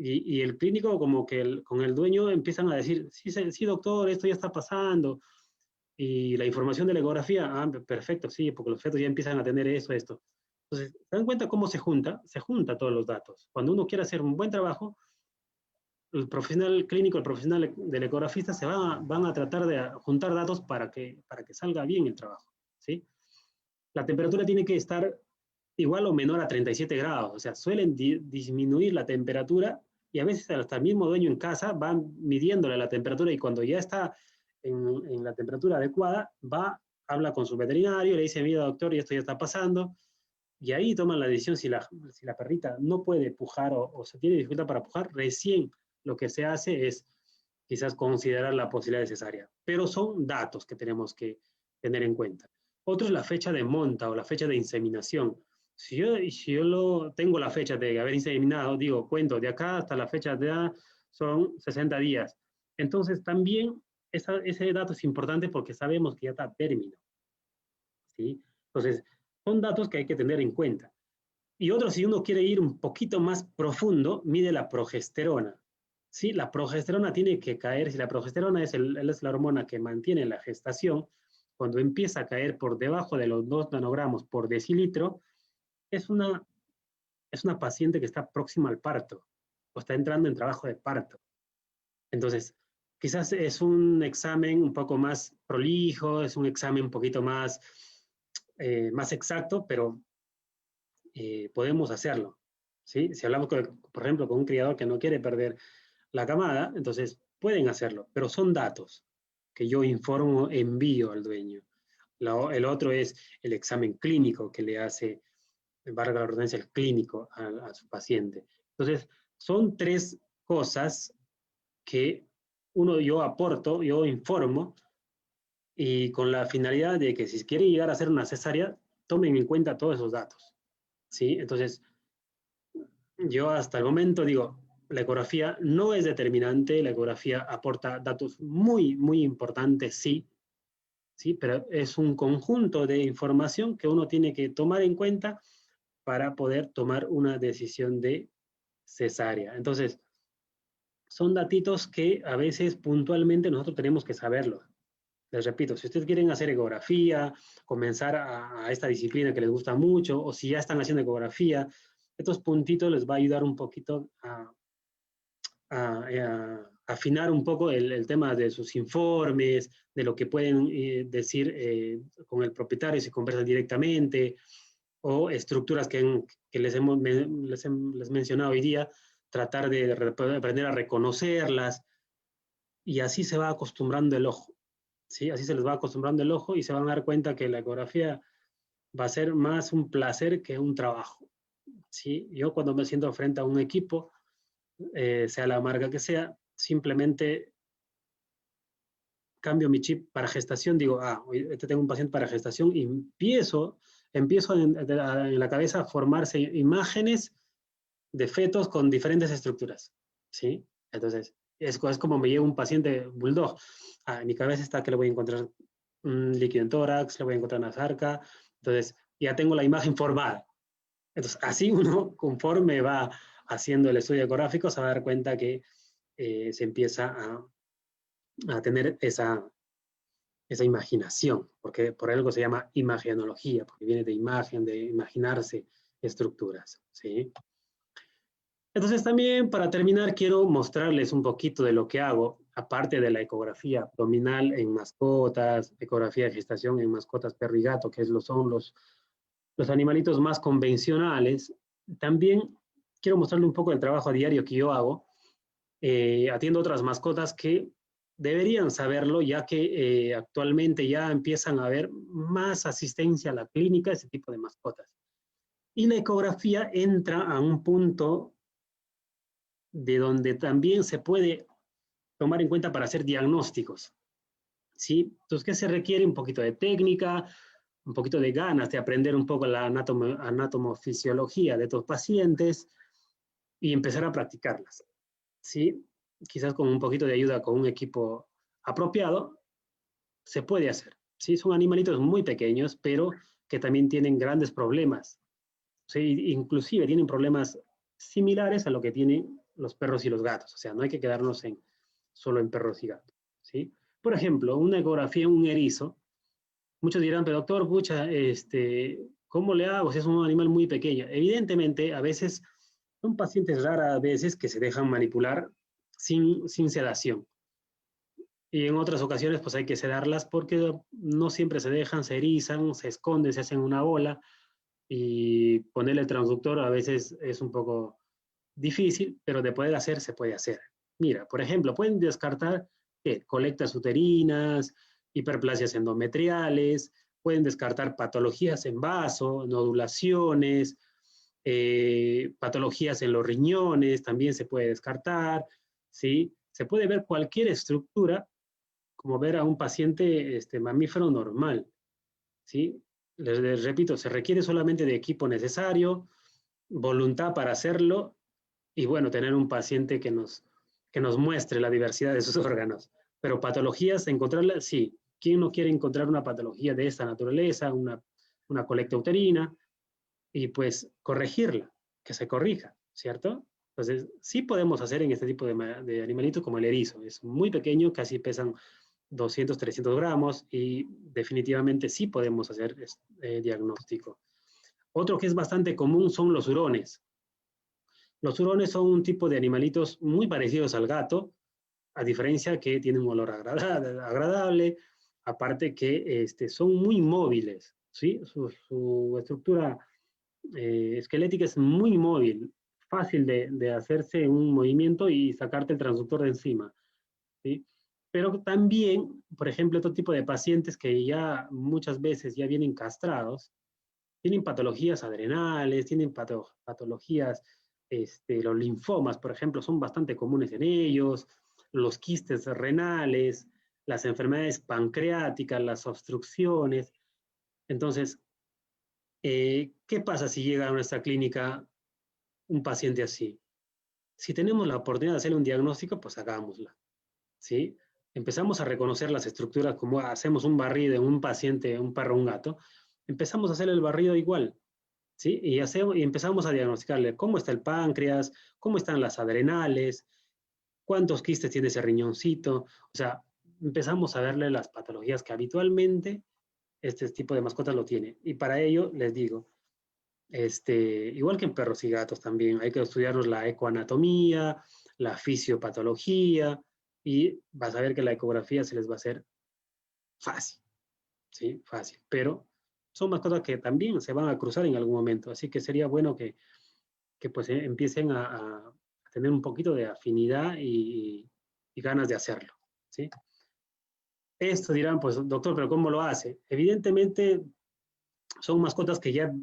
Y el clínico como que con el dueño empiezan a decir, sí, sí, doctor, esto ya está pasando. Y la información de la ecografía, perfecto, sí, porque los fetos ya empiezan a tener eso, esto. Entonces, ¿se dan cuenta cómo se junta? Se junta todos los datos. Cuando uno quiere hacer un buen trabajo, el profesional clínico, el profesional del ecografista van a tratar de juntar datos para que salga bien el trabajo, ¿sí? La temperatura tiene que estar igual o menor a 37 grados, o sea, suelen disminuir la temperatura y a veces hasta el mismo dueño en casa van midiéndole la temperatura y cuando ya está en la temperatura adecuada, habla con su veterinario, le dice, mira doctor, esto ya está pasando, y ahí toman la decisión si la perrita no puede pujar o se tiene dificultad para pujar, recién lo que se hace es quizás considerar la posibilidad de cesárea. Pero son datos que tenemos que tener en cuenta. Otro es la fecha de monta o la fecha de inseminación. Si yo tengo la fecha de haber inseminado, digo, cuento, de acá hasta la fecha de edad son 60 días. Entonces también ese dato es importante porque sabemos que ya está a término, ¿sí? Entonces, son datos que hay que tener en cuenta. Y otro, si uno quiere ir un poquito más profundo, mide la progesterona. ¿Sí? La progesterona tiene que caer, si la progesterona es la hormona que mantiene la gestación, cuando empieza a caer por debajo de los 2 nanogramos por decilitro, es una paciente que está próxima al parto o está entrando en trabajo de parto. Entonces, quizás es un examen un poco más prolijo, es un examen un poquito más exacto, pero podemos hacerlo. ¿Sí? Si hablamos, por ejemplo, con un criador que no quiere perder la camada, entonces pueden hacerlo, pero son datos que yo informo, envío al dueño. El otro es el examen clínico que le hace, valga la redundancia, el clínico a su paciente. Entonces, son 3 cosas que yo aporto, yo informo, y con la finalidad de que si quiere llegar a hacer una cesárea, tomen en cuenta todos esos datos, ¿sí? Entonces, yo hasta el momento digo, la ecografía no es determinante, la ecografía aporta datos muy, muy importantes, sí, sí, pero es un conjunto de información que uno tiene que tomar en cuenta para poder tomar una decisión de cesárea. Entonces, son datitos que a veces puntualmente nosotros tenemos que saberlo. Les repito, si ustedes quieren hacer ecografía, comenzar a esta disciplina que les gusta mucho, o si ya están haciendo ecografía, estos puntitos les va a ayudar un poquito a afinar un poco el tema de sus informes, de lo que pueden decir con el propietario si conversan directamente, o estructuras que les mencionado hoy día, tratar de aprender a reconocerlas, y así se va acostumbrando el ojo. ¿Sí? Así se les va acostumbrando el ojo y se van a dar cuenta que la ecografía va a ser más un placer que un trabajo. ¿Sí? Yo cuando me siento frente a un equipo, sea la marca que sea, simplemente cambio mi chip para gestación, digo, tengo un paciente para gestación y empiezo en la cabeza a formarse imágenes de fetos con diferentes estructuras, ¿sí? Entonces, es como me llega un paciente bulldog. En mi cabeza está que le voy a encontrar un líquido en tórax, le voy a encontrar una sarca, entonces ya tengo la imagen formada. Entonces, así uno, conforme va haciendo el estudio ecográfico, se va a dar cuenta que se empieza a tener esa imaginación, porque por algo se llama imagenología, porque viene de imagen, de imaginarse estructuras, ¿sí? Entonces también para terminar quiero mostrarles un poquito de lo que hago, aparte de la ecografía abdominal en mascotas, ecografía de gestación en mascotas perro y gato, que son los animalitos más convencionales. También quiero mostrarles un poco del trabajo a diario que yo hago. Atiendo otras mascotas que deberían saberlo, ya que actualmente ya empiezan a haber más asistencia a la clínica, ese tipo de mascotas. Y la ecografía entra a un punto de donde también se puede tomar en cuenta para hacer diagnósticos, ¿sí? Entonces, ¿qué se requiere? Un poquito de técnica, un poquito de ganas de aprender un poco la anatomofisiología de estos pacientes y empezar a practicarlas, ¿sí? Quizás con un poquito de ayuda con un equipo apropiado, se puede hacer, ¿sí? Son animalitos muy pequeños, pero que también tienen grandes problemas, ¿sí? Inclusive tienen problemas similares a lo que tienen los perros y los gatos. O sea, no hay que quedarnos solo en perros y gatos, ¿sí? Por ejemplo, una ecografía en un erizo. Muchos dirán, pero doctor, pucha, ¿cómo le hago si es un animal muy pequeño? Evidentemente, a veces son pacientes raras a veces que se dejan manipular sin sedación. Y en otras ocasiones, pues hay que sedarlas porque no siempre se dejan, se erizan, se esconden, se hacen una bola y ponerle el transductor a veces es un poco difícil, pero de poder hacer, se puede hacer. Mira, por ejemplo, pueden descartar colectas uterinas, hiperplasias endometriales, pueden descartar patologías en vaso, nodulaciones, patologías en los riñones, también se puede descartar, ¿sí? Se puede ver cualquier estructura como ver a un paciente mamífero normal, ¿sí? Les repito, se requiere solamente de equipo necesario, voluntad para hacerlo y, bueno, tener un paciente que nos muestre la diversidad de sus órganos. Pero patologías, encontrarlas, sí. ¿Quién no quiere encontrar una patología de esta naturaleza, una colecta uterina, y pues corregirla, que se corrija, ¿cierto? Entonces, sí podemos hacer en este tipo de animalitos como el erizo. Es muy pequeño, casi pesan 200, 300 gramos y definitivamente sí podemos hacer diagnóstico. Otro que es bastante común son los hurones. Los hurones son un tipo de animalitos muy parecidos al gato, a diferencia que tienen un olor agradable, aparte que son muy móviles, ¿sí? Su estructura esquelética es muy móvil, fácil de hacerse un movimiento y sacarte el transductor de encima, ¿sí? Pero también, por ejemplo, otro tipo de pacientes que ya muchas veces ya vienen castrados, tienen patologías adrenales, tienen patologías, los linfomas, por ejemplo, son bastante comunes en ellos, los quistes renales, las enfermedades pancreáticas, las obstrucciones. Entonces, ¿qué pasa si llega a nuestra clínica un paciente así? Si tenemos la oportunidad de hacerle un diagnóstico, pues hagámosla, ¿sí? Empezamos a reconocer las estructuras, como hacemos un barrido en un paciente, un perro, un gato, empezamos a hacer el barrido igual, ¿sí? Y empezamos a diagnosticarle cómo está el páncreas, cómo están las adrenales, cuántos quistes tiene ese riñoncito, o sea, empezamos a verle las patologías que habitualmente este tipo de mascotas lo tiene. Y para ello, les digo, igual que en perros y gatos también, hay que estudiarnos la ecoanatomía, la fisiopatología, y vas a ver que la ecografía se les va a hacer fácil, ¿sí? Fácil, pero son mascotas que también se van a cruzar en algún momento, así que sería bueno que pues empiecen a tener un poquito de afinidad y ganas de hacerlo, ¿sí? Esto dirán, pues doctor, pero ¿cómo lo hace? Evidentemente son mascotas que ya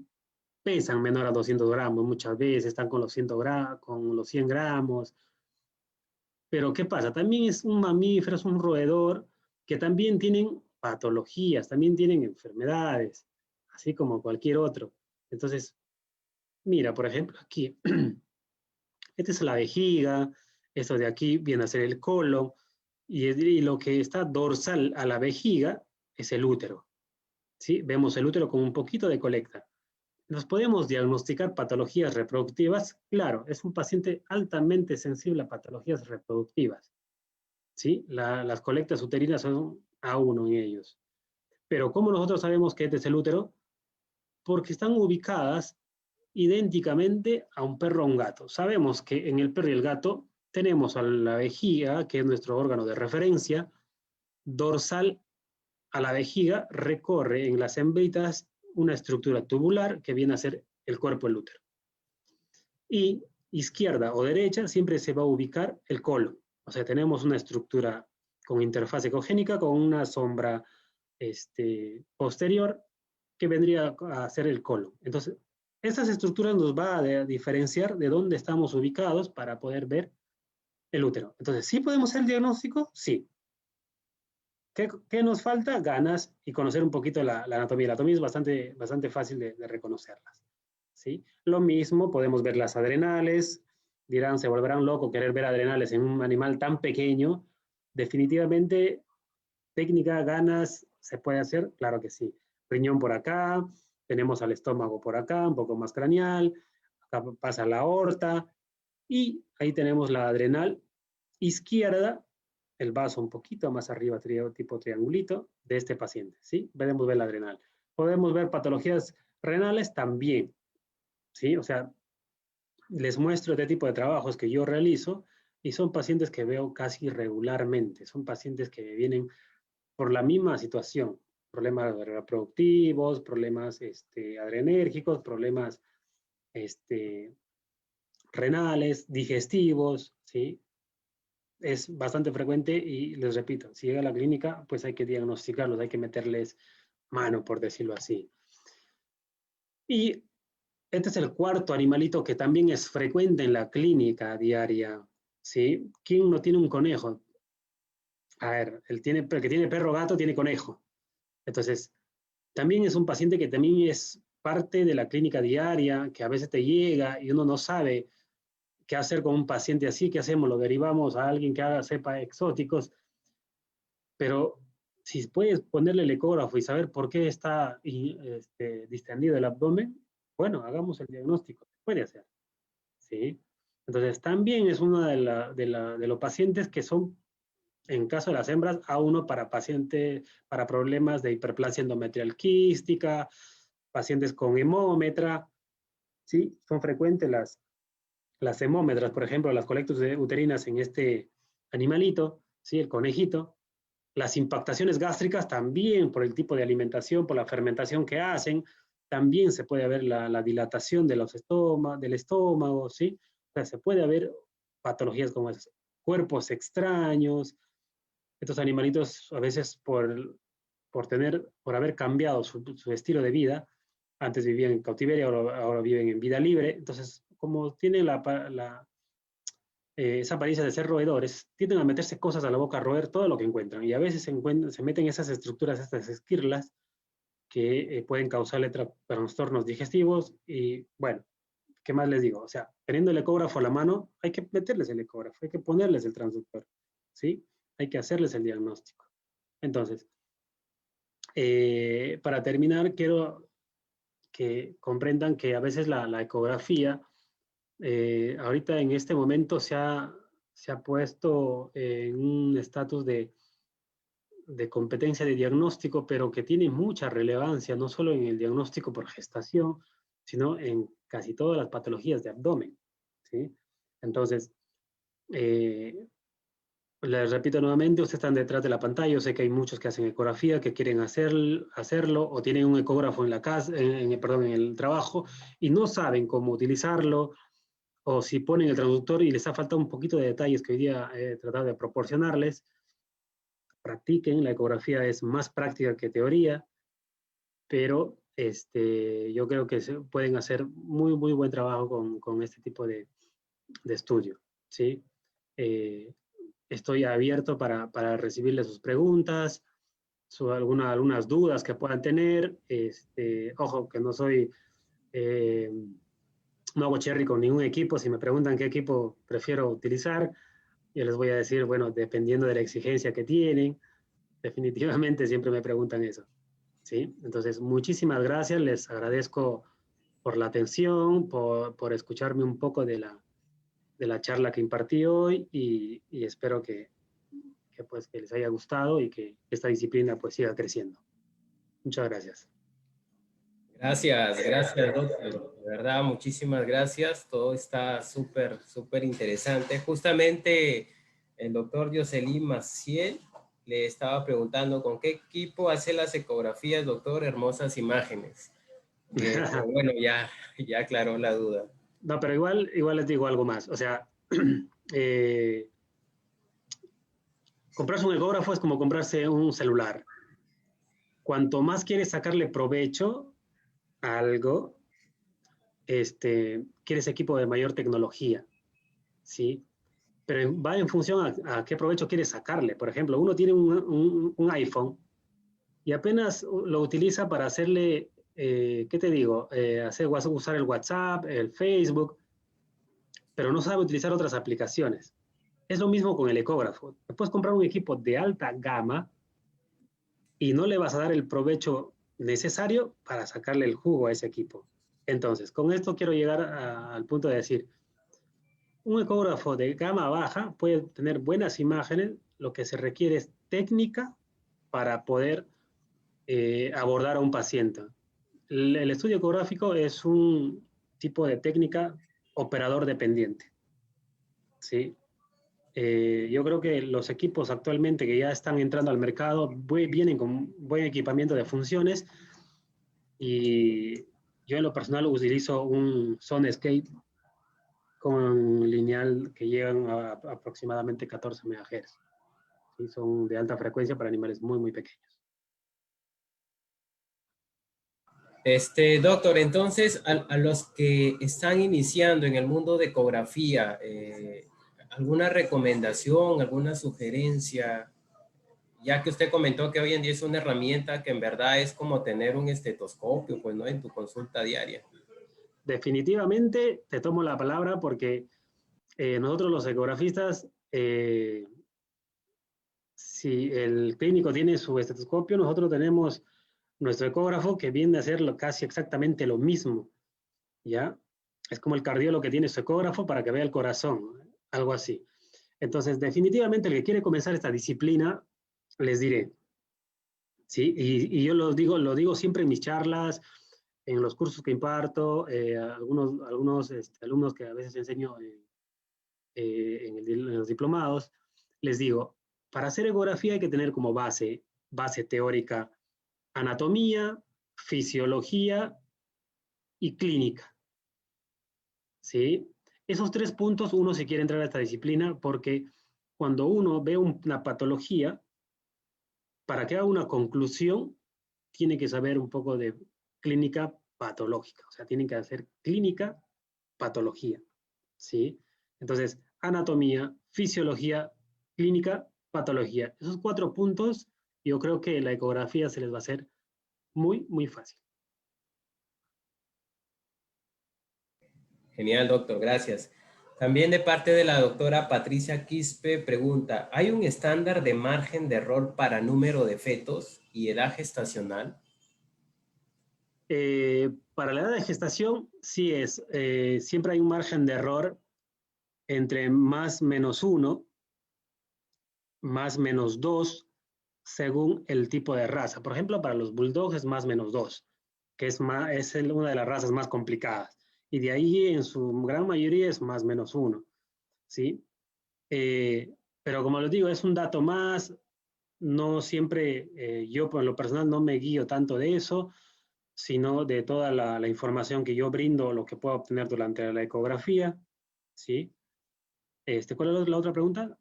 pesan menor a 200 gramos, muchas veces están con los 100 gramos, pero ¿qué pasa? También es un mamífero, es un roedor que también tienen patologías, también tienen enfermedades, así como cualquier otro. Entonces, mira, por ejemplo, aquí, esta es la vejiga, esto de aquí viene a ser el colon, y lo que está dorsal a la vejiga es el útero, ¿sí? Vemos el útero con un poquito de colecta. ¿Nos podemos diagnosticar patologías reproductivas? Claro, es un paciente altamente sensible a patologías reproductivas, ¿sí? Las colectas uterinas son a uno en ellos. Pero ¿cómo nosotros sabemos que este es el útero? Porque están ubicadas idénticamente a un perro o a un gato. Sabemos que en el perro y el gato tenemos a la vejiga, que es nuestro órgano de referencia, dorsal a la vejiga recorre en las hembritas una estructura tubular que viene a ser el cuerpo del útero. Y izquierda o derecha siempre se va a ubicar el colon. O sea, tenemos una estructura con interfaz ecogénica con una sombra posterior que vendría a ser el colon. Entonces, estas estructuras nos va a diferenciar de dónde estamos ubicados para poder ver el útero. Entonces, ¿sí podemos hacer el diagnóstico? Sí. ¿Qué nos falta? Ganas y conocer un poquito la anatomía. La anatomía es bastante fácil de reconocerlas, ¿sí? Lo mismo, podemos ver las adrenales. Dirán, se volverán locos querer ver adrenales en un animal tan pequeño. Definitivamente, técnica, ganas, ¿se puede hacer? Claro que sí. Riñón por acá, tenemos al estómago por acá, un poco más craneal, acá pasa la aorta, y ahí tenemos la adrenal izquierda, el vaso un poquito más arriba, tipo triangulito, de este paciente, ¿sí? Podemos ver la adrenal. Podemos ver patologías renales también, ¿sí? O sea, les muestro este tipo de trabajos que yo realizo y son pacientes que veo casi regularmente, son pacientes que vienen por la misma situación, problemas reproductivos, problemas adrenérgicos, problemas renales, digestivos, ¿sí? Es bastante frecuente y les repito, si llega a la clínica, pues hay que diagnosticarlos, hay que meterles mano, por decirlo así. Y este es el cuarto animalito que también es frecuente en la clínica diaria, ¿sí? ¿Quién no tiene un conejo? A ver, el que tiene perro o gato tiene conejo. Entonces, también es un paciente que también es parte de la clínica diaria, que a veces te llega y uno no sabe qué hacer con un paciente así, qué hacemos, lo derivamos a alguien que haga cepa exóticos, pero si puedes ponerle el ecógrafo y saber por qué está distendido el abdomen, bueno, hagamos el diagnóstico, se puede hacer, ¿sí? Entonces, también es uno de los pacientes que son, en caso de las hembras, A1 para problemas de hiperplasia endometrial quística, pacientes con hemómetra, ¿sí? Son frecuentes las hemómetras, por ejemplo, las colectas uterinas en este animalito, ¿sí? El conejito. Las impactaciones gástricas también por el tipo de alimentación, por la fermentación que hacen, también se puede ver la dilatación de del estómago, ¿sí? O sea, se puede ver patologías como esas, cuerpos extraños. Estos animalitos a veces por haber cambiado su estilo de vida, antes vivían en cautiverio, ahora viven en vida libre, entonces como tienen esa apariencia de ser roedores, tienden a meterse cosas a la boca, a roer todo lo que encuentran. Y a veces se meten esas estructuras, estas esquirlas, que pueden causarle trastornos digestivos. Y bueno, ¿qué más les digo? O sea, teniendo el ecógrafo a la mano, hay que meterles el ecógrafo, hay que ponerles el transductor, ¿sí? Hay que hacerles el diagnóstico. Entonces, para terminar, quiero que comprendan que a veces la ecografía, ahorita en este momento se ha puesto en un estatus de competencia de diagnóstico, pero que tiene mucha relevancia, no solo en el diagnóstico por gestación, sino en casi todas las patologías de abdomen, ¿sí? Entonces, eh, les repito nuevamente, ustedes están detrás de la pantalla, yo sé que hay muchos que hacen ecografía, que quieren hacerlo, o tienen un ecógrafo en la casa, perdón, en el trabajo, y no saben cómo utilizarlo, o si ponen el traductor y les ha faltado un poquito de detalles que hoy día he tratado de proporcionarles. Practiquen, la ecografía es más práctica que teoría, pero yo creo que se pueden hacer muy, muy buen trabajo con este tipo de estudio, ¿sí? Eh, Estoy abierto para recibirle sus preguntas, algunas dudas que puedan tener. Ojo, que no soy, eh, no hago cherry con ningún equipo. Si me preguntan qué equipo prefiero utilizar, yo les voy a decir, bueno, dependiendo de la exigencia que tienen, definitivamente siempre me preguntan eso. ¿Sí? Entonces, muchísimas gracias, les agradezco por la atención, por escucharme un poco de la charla que impartí hoy y espero pues, que les haya gustado y que esta disciplina pues siga creciendo. Muchas gracias. Gracias, gracias, doctor. De verdad, muchísimas gracias. Todo está súper, súper interesante. Justamente el doctor Jocelyn Maciel le estaba preguntando con qué equipo hace las ecografías, doctor. Hermosas imágenes. Pero bueno, ya aclaró la duda. No, pero igual les digo algo más. O sea, comprarse un ecógrafo es como comprarse un celular. Cuanto más quieres sacarle provecho a algo, quieres equipo de mayor tecnología, ¿sí? Pero va en función a qué provecho quieres sacarle. Por ejemplo, uno tiene un iPhone y apenas lo utiliza para hacerle, ¿qué te digo? Usar el WhatsApp, el Facebook, pero no sabe utilizar otras aplicaciones. Es lo mismo con el ecógrafo. Te puedes comprar un equipo de alta gama y no le vas a dar el provecho necesario para sacarle el jugo a ese equipo. Entonces, con esto quiero llegar al punto de decir, un ecógrafo de gama baja puede tener buenas imágenes, lo que se requiere es técnica para poder abordar a un paciente. El estudio ecográfico es un tipo de técnica operador dependiente, ¿sí? Yo creo que los equipos actualmente que ya están entrando al mercado vienen con buen equipamiento de funciones y yo en lo personal utilizo un Sonescape con lineal que llegan a aproximadamente 14 MHz. ¿Sí? Son de alta frecuencia para animales muy, muy pequeños. Doctor, entonces a los que están iniciando en el mundo de ecografía, ¿alguna recomendación, alguna sugerencia? Ya que usted comentó que hoy en día es una herramienta que en verdad es como tener un estetoscopio, pues, ¿no? En tu consulta diaria. Definitivamente te tomo la palabra porque nosotros los ecografistas, si el clínico tiene su estetoscopio, nosotros tenemos nuestro ecógrafo que viene a ser casi exactamente lo mismo, ¿ya? Es como el cardiólogo que tiene su ecógrafo para que vea el corazón, algo así. Entonces, definitivamente el que quiere comenzar esta disciplina, les diré, ¿sí? Y yo lo digo siempre en mis charlas, en los cursos que imparto, algunos alumnos que a veces enseño en los diplomados, les digo, para hacer ecografía hay que tener como base teórica, anatomía, fisiología y clínica, ¿sí? Esos tres puntos uno se quiere entrar a esta disciplina porque cuando uno ve una patología, para que haga una conclusión, tiene que saber un poco de clínica patológica, o sea, tienen que hacer clínica, patología, ¿sí? Entonces, anatomía, fisiología, clínica, patología. Esos 4 puntos, yo creo que la ecografía se les va a hacer muy, muy fácil. Genial, doctor, gracias. También de parte de la doctora Patricia Quispe pregunta, ¿hay un estándar de margen de error para número de fetos y edad gestacional? Para la edad de gestación, sí es. Siempre hay un margen de error entre más menos 1, más menos 2, según el tipo de raza. Por ejemplo, para los bulldogs es más menos 2, que es una de las razas más complicadas. Y de ahí, en su gran mayoría, es más menos 1. ¿Sí? Pero como les digo, es un dato más. No siempre, yo por lo personal no me guío tanto de eso, sino de toda la información que yo brindo, lo que puedo obtener durante la ecografía. ¿Sí? ¿Cuál es la otra pregunta?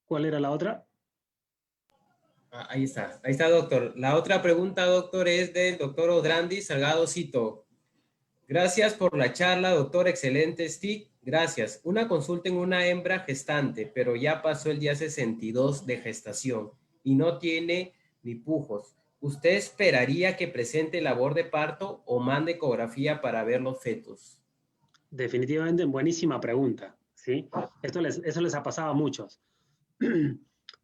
¿Cuál era la otra? Ahí está, doctor. La otra pregunta, doctor, es del doctor Odrandi Salgado Cito. Gracias por la charla, doctor. Excelente stick. Gracias. Una consulta en una hembra gestante, pero ya pasó el día 62 de gestación y no tiene ni pujos. ¿Usted esperaría que presente labor de parto o mande ecografía para ver los fetos? Definitivamente, buenísima pregunta. ¿Sí? Eso les ha pasado a muchos.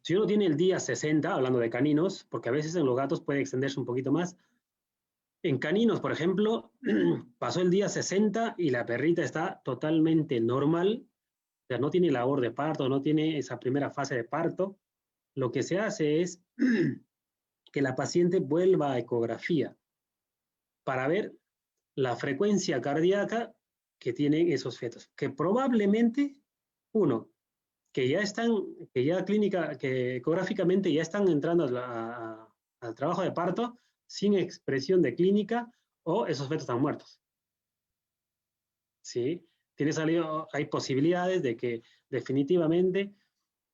Si uno tiene el día 60, hablando de caninos, porque a veces en los gatos puede extenderse un poquito más, en caninos, por ejemplo, pasó el día 60 y la perrita está totalmente normal, o sea, no tiene labor de parto, no tiene esa primera fase de parto. Lo que se hace es que la paciente vuelva a ecografía para ver la frecuencia cardíaca que tienen esos fetos, que probablemente, uno, que ya están, que ya clínica, que ecográficamente ya están entrando al trabajo de parto sin expresión de clínica o esos fetos están muertos. ¿Sí? Hay posibilidades de que definitivamente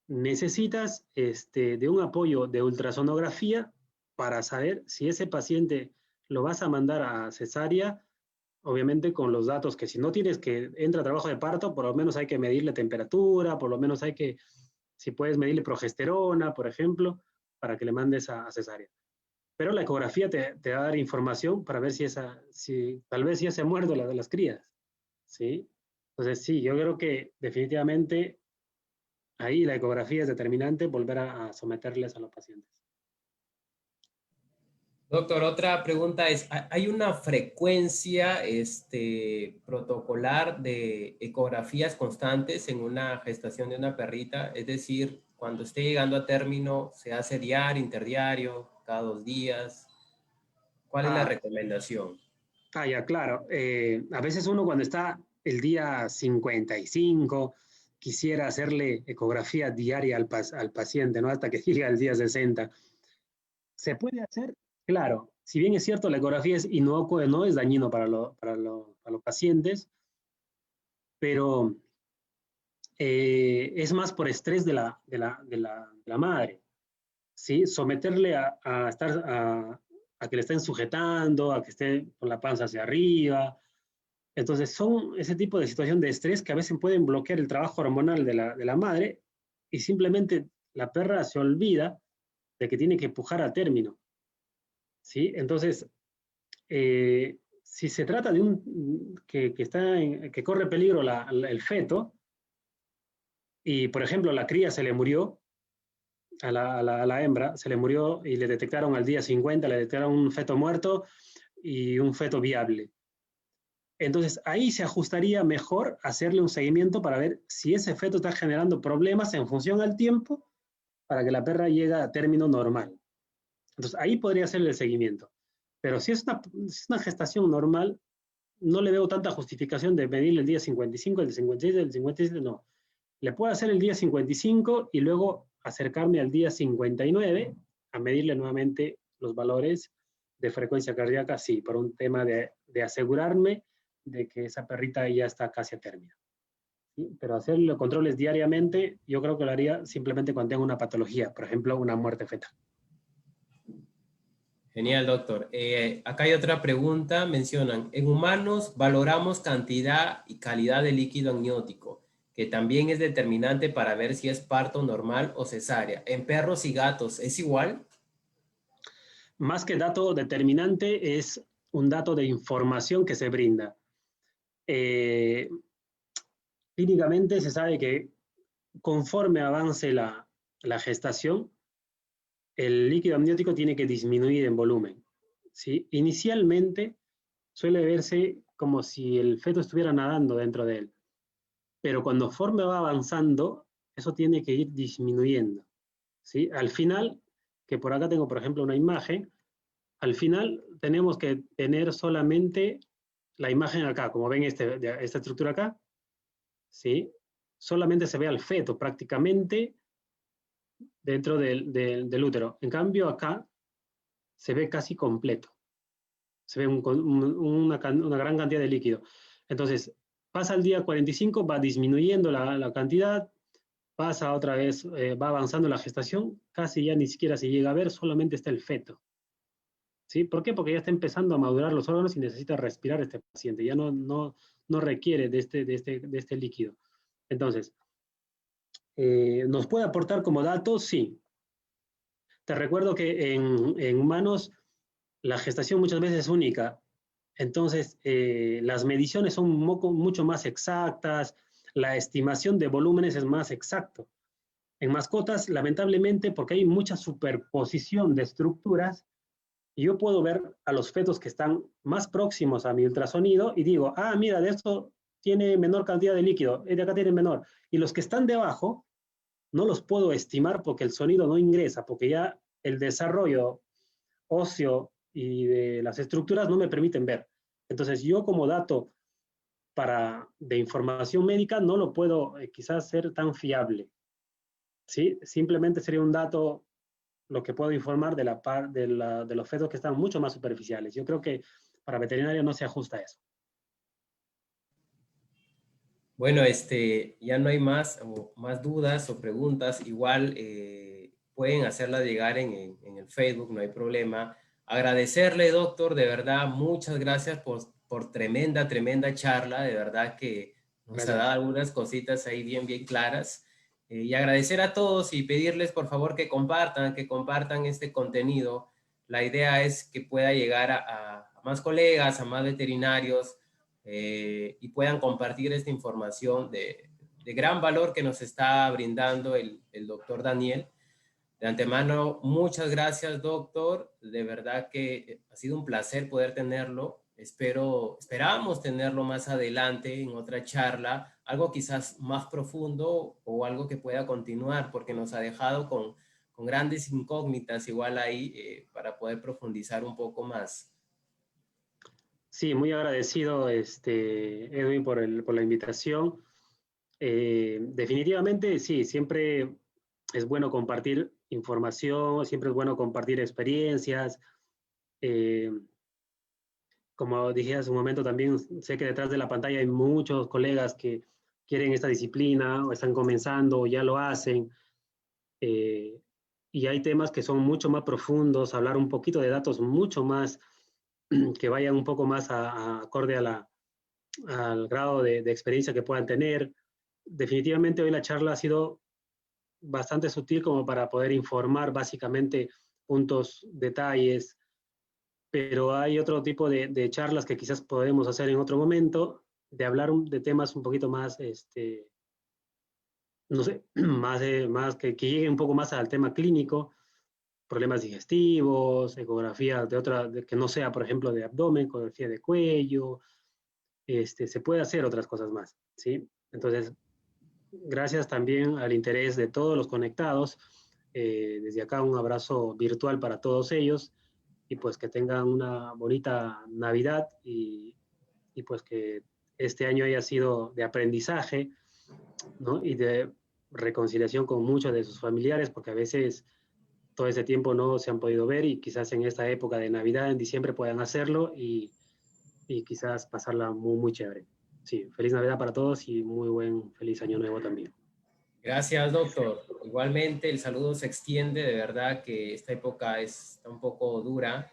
necesitas de un apoyo de ultrasonografía para saber si ese paciente lo vas a mandar a cesárea, obviamente con los datos que si no tienes que entra a trabajo de parto, por lo menos hay que medirle temperatura, por lo menos hay que, si puedes medirle progesterona, por ejemplo, para que le mandes a cesárea. Pero la ecografía te va a dar información para ver si tal vez ya se ha muerto la de las crías, ¿sí? Entonces sí, yo creo que definitivamente ahí la ecografía es determinante, volver a someterles a los pacientes. Doctor, otra pregunta es, ¿hay una frecuencia protocolar de ecografías constantes en una gestación de una perrita? Es decir, cuando esté llegando a término, ¿se hace diario, interdiario, cada 2 días? ¿Cuál es la Ah, recomendación? ya, claro. A veces uno cuando está el día 55 quisiera hacerle ecografía diaria al paciente, ¿no? Hasta que llegue al día 60. ¿Se puede hacer? Claro. Si bien es cierto, la ecografía es inocuo, no es dañino para los pacientes, pero es más por estrés de la madre, ¿sí? Someterle a que le estén sujetando, a que esté con la panza hacia arriba. Entonces, son ese tipo de situación de estrés que a veces pueden bloquear el trabajo hormonal de la madre y simplemente la perra se olvida de que tiene que pujar a término, ¿sí? Entonces, si se trata de que corre peligro el feto y, por ejemplo, la cría se le murió, a la hembra, se le murió y le detectaron al día 50, le detectaron un feto muerto y un feto viable. Entonces ahí se ajustaría mejor hacerle un seguimiento para ver si ese feto está generando problemas en función al tiempo para que la perra llegue a término normal. Entonces ahí podría hacerle el seguimiento. Pero si es una gestación normal, no le veo tanta justificación de medirle el día 55, el 56, el 57, no. Le puedo hacer el día 55 y luego acercarme al día 59 a medirle nuevamente los valores de frecuencia cardíaca, sí, por un tema de asegurarme de que esa perrita ya está casi a término. ¿Sí? Pero hacer los controles diariamente, yo creo que lo haría simplemente cuando tenga una patología, por ejemplo, una muerte fetal. Genial, doctor. Acá hay otra pregunta. Mencionan, en humanos valoramos cantidad y calidad de líquido amniótico, que también es determinante para ver si es parto normal o cesárea. ¿En perros y gatos es igual? Más que dato determinante, es un dato de información que se brinda. Eh, Clínicamente se sabe que conforme avance la gestación, el líquido amniótico tiene que disminuir en volumen. ¿Sí? Inicialmente suele verse como si el feto estuviera nadando dentro de él, pero cuando forma va avanzando, eso tiene que ir disminuyendo. ¿Sí? Al final, que por acá tengo, por ejemplo, una imagen, al final tenemos que tener solamente la imagen acá, como ven esta estructura acá, ¿sí? Solamente se ve al feto prácticamente dentro del útero. En cambio, acá se ve casi completo. Se ve una gran cantidad de líquido. Entonces, pasa el día 45, va disminuyendo la cantidad, pasa otra vez, va avanzando la gestación, casi ya ni siquiera se llega a ver, solamente está el feto. ¿Sí? ¿Por qué? Porque ya está empezando a madurar los órganos y necesita respirar este paciente, ya no requiere de este líquido. Entonces, ¿nos puede aportar como datos? Sí. Te recuerdo que en humanos la gestación muchas veces es única, entonces las mediciones son mucho más exactas, la estimación de volúmenes es más exacto. En mascotas, lamentablemente, porque hay mucha superposición de estructuras, yo puedo ver a los fetos que están más próximos a mi ultrasonido y digo, ah, mira, de esto tiene menor cantidad de líquido, de acá tiene menor. Y los que están debajo no los puedo estimar porque el sonido no ingresa, porque ya el desarrollo óseo y de las estructuras no me permiten ver. Entonces yo como dato de información médica no lo puedo quizás ser tan fiable. ¿Sí? Simplemente sería un dato lo que puedo informar de los fetos que están mucho más superficiales. Yo creo que para veterinario no se ajusta a eso. Bueno, ya no hay más dudas o preguntas. Igual pueden hacerlas llegar en el Facebook, no hay problema. Agradecerle, doctor, de verdad, muchas gracias por tremenda charla. De verdad que nos ha dado Gracias. algunas cositas ahí bien claras. Y agradecer a todos y pedirles, por favor, que compartan este contenido. La idea es que pueda llegar a más colegas, a más veterinarios, y puedan compartir esta información de gran valor que nos está brindando el doctor Daniel. De antemano, muchas gracias, doctor. De verdad que ha sido un placer poder tenerlo. Esperamos tenerlo más adelante en otra charla, algo quizás más profundo o algo que pueda continuar, porque nos ha dejado con grandes incógnitas igual ahí para poder profundizar un poco más. Sí, muy agradecido, Edwin, por la invitación. Definitivamente, sí, siempre es bueno compartir información, siempre es bueno compartir experiencias. Eh, Como dije hace un momento, también sé que detrás de la pantalla hay muchos colegas que quieren esta disciplina o están comenzando o ya lo hacen. eh, y hay temas que son mucho más profundos, hablar un poquito de datos mucho más, que vayan un poco más acorde al grado de experiencia que puedan tener. Definitivamente hoy la charla ha sido bastante sutil como para poder informar básicamente puntos, detalles, pero hay otro tipo de charlas que quizás podemos hacer en otro momento, de hablar de temas un poquito más, no sé, más que llegue un poco más al tema clínico, problemas digestivos, ecografía que no sea, por ejemplo, de abdomen, ecografía de cuello, se puede hacer otras cosas más, ¿sí? Entonces, gracias también al interés de todos los conectados. Desde acá un abrazo virtual para todos ellos y pues que tengan una bonita Navidad y pues que este año haya sido de aprendizaje, ¿no? Y de reconciliación con muchos de sus familiares, porque a veces todo ese tiempo no se han podido ver y quizás en esta época de Navidad, en diciembre, puedan hacerlo y quizás pasarla muy chévere. Sí, feliz Navidad para todos y muy feliz año nuevo también. Gracias, doctor. Igualmente, el saludo se extiende, de verdad que esta época está un poco dura,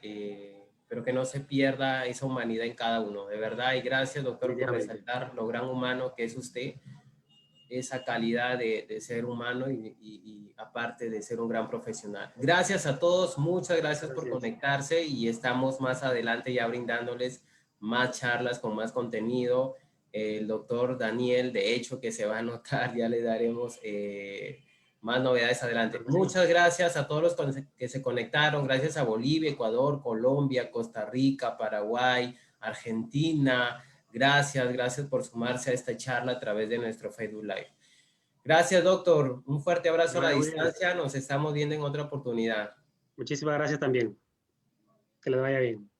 pero que no se pierda esa humanidad en cada uno, de verdad. Y gracias, doctor, por definitivamente. resaltar lo gran humano que es usted, esa calidad de ser humano y aparte de ser un gran profesional. Gracias a todos, muchas gracias por Gracias. conectarse y estamos más adelante ya brindándoles más charlas con más contenido. El doctor Daniel, de hecho, que se va a anotar, ya le daremos más novedades adelante. Claro que sí. Muchas gracias a todos los que se conectaron, gracias a Bolivia, Ecuador, Colombia, Costa Rica, Paraguay, Argentina. Gracias, gracias por sumarse a esta charla a través de nuestro Facebook Live. Gracias, doctor. Un fuerte abrazo a la Vale, William. distancia. Nos estamos viendo en otra oportunidad. Muchísimas gracias también. Que les vaya bien.